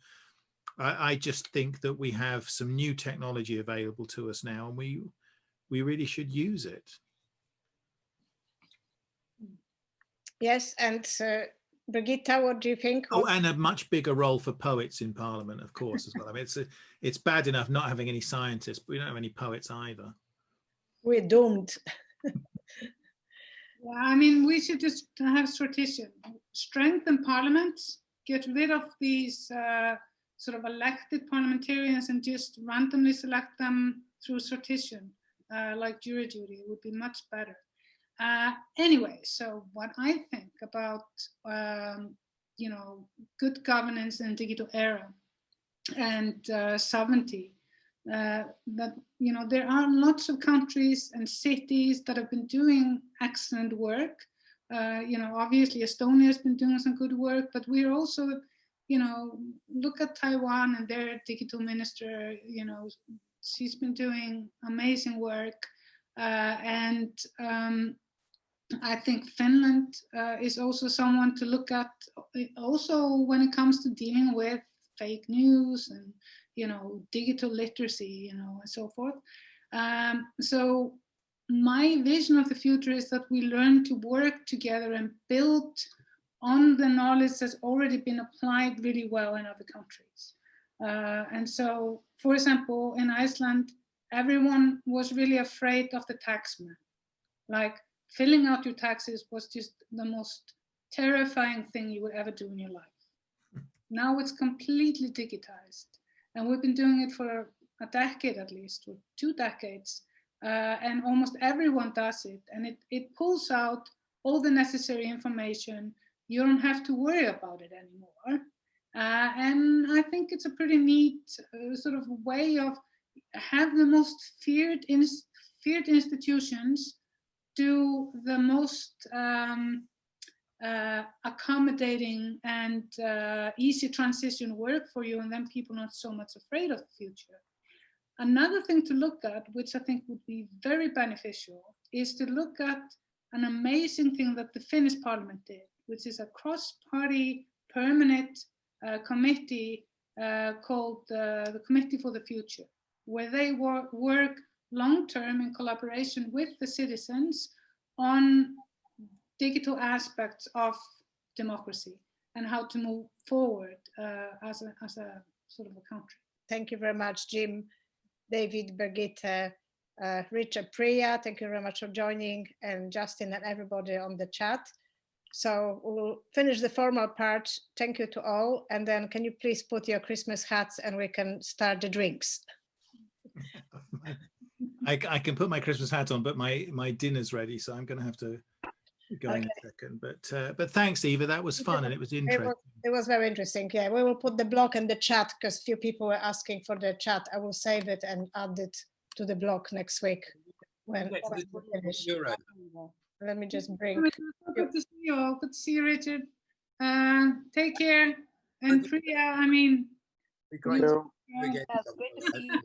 I just think that we have some new technology available to us now, and we really should use it. Yes, and Birgitta, what do you think? Oh, and a much bigger role for poets in Parliament, of course, as well. I mean, it's bad enough not having any scientists, but we don't have any poets either. We're doomed. Yeah, I mean, we should just have sortition, strengthen parliaments, get rid of these sort of elected parliamentarians and just randomly select them through sortition, like jury duty would be much better. Anyway, so what I think about, you know, good governance in digital era and sovereignty, that, you know, there are lots of countries and cities that have been doing excellent work. You know, obviously Estonia has been doing some good work, but we're also, you know, look at Taiwan and their digital minister, you know, she's been doing amazing work. And I think Finland is also someone to look at, also when it comes to dealing with fake news and, you know, digital literacy, you know, and so forth. So my vision of the future is that we learn to work together and build on the knowledge that's already been applied really well in other countries. And so, for example, in Iceland, everyone was really afraid of the taxman. Like, filling out your taxes was just the most terrifying thing you would ever do in your life. Now it's completely digitized. And we've been doing it for a decade at least, or 2 decades. And almost everyone does it. And it pulls out all the necessary information. You don't have to worry about it anymore. And I think it's a pretty neat sort of way of have the most feared institutions do the most accommodating and easy transition work for you, and then people are not so much afraid of the future. Another thing to look at, which I think would be very beneficial, is to look at an amazing thing that the Finnish parliament did, which is a cross-party permanent committee called the Committee for the Future, where they work long-term in collaboration with the citizens on digital aspects of democracy and how to move forward as a sort of a country. Thank you very much, Jim, David, Birgitte, Richard, Priya. Thank you very much for joining, and Justin and everybody on the chat. So we'll finish the formal part. Thank you to all. And then can you please put your Christmas hats and we can start the drinks. I can put my Christmas hat on, but my dinner's ready, so I'm going to have to go in a second. But thanks, Eva. That was fun and it was interesting. It was very interesting. Yeah, we will put the blog in the chat because few people were asking for the chat. I will save it and add it to the blog next week when we finish. Let me just bring. Good to see you all. Good to see you, Richard. Take care. And Priya, I mean. Great. Great to see you.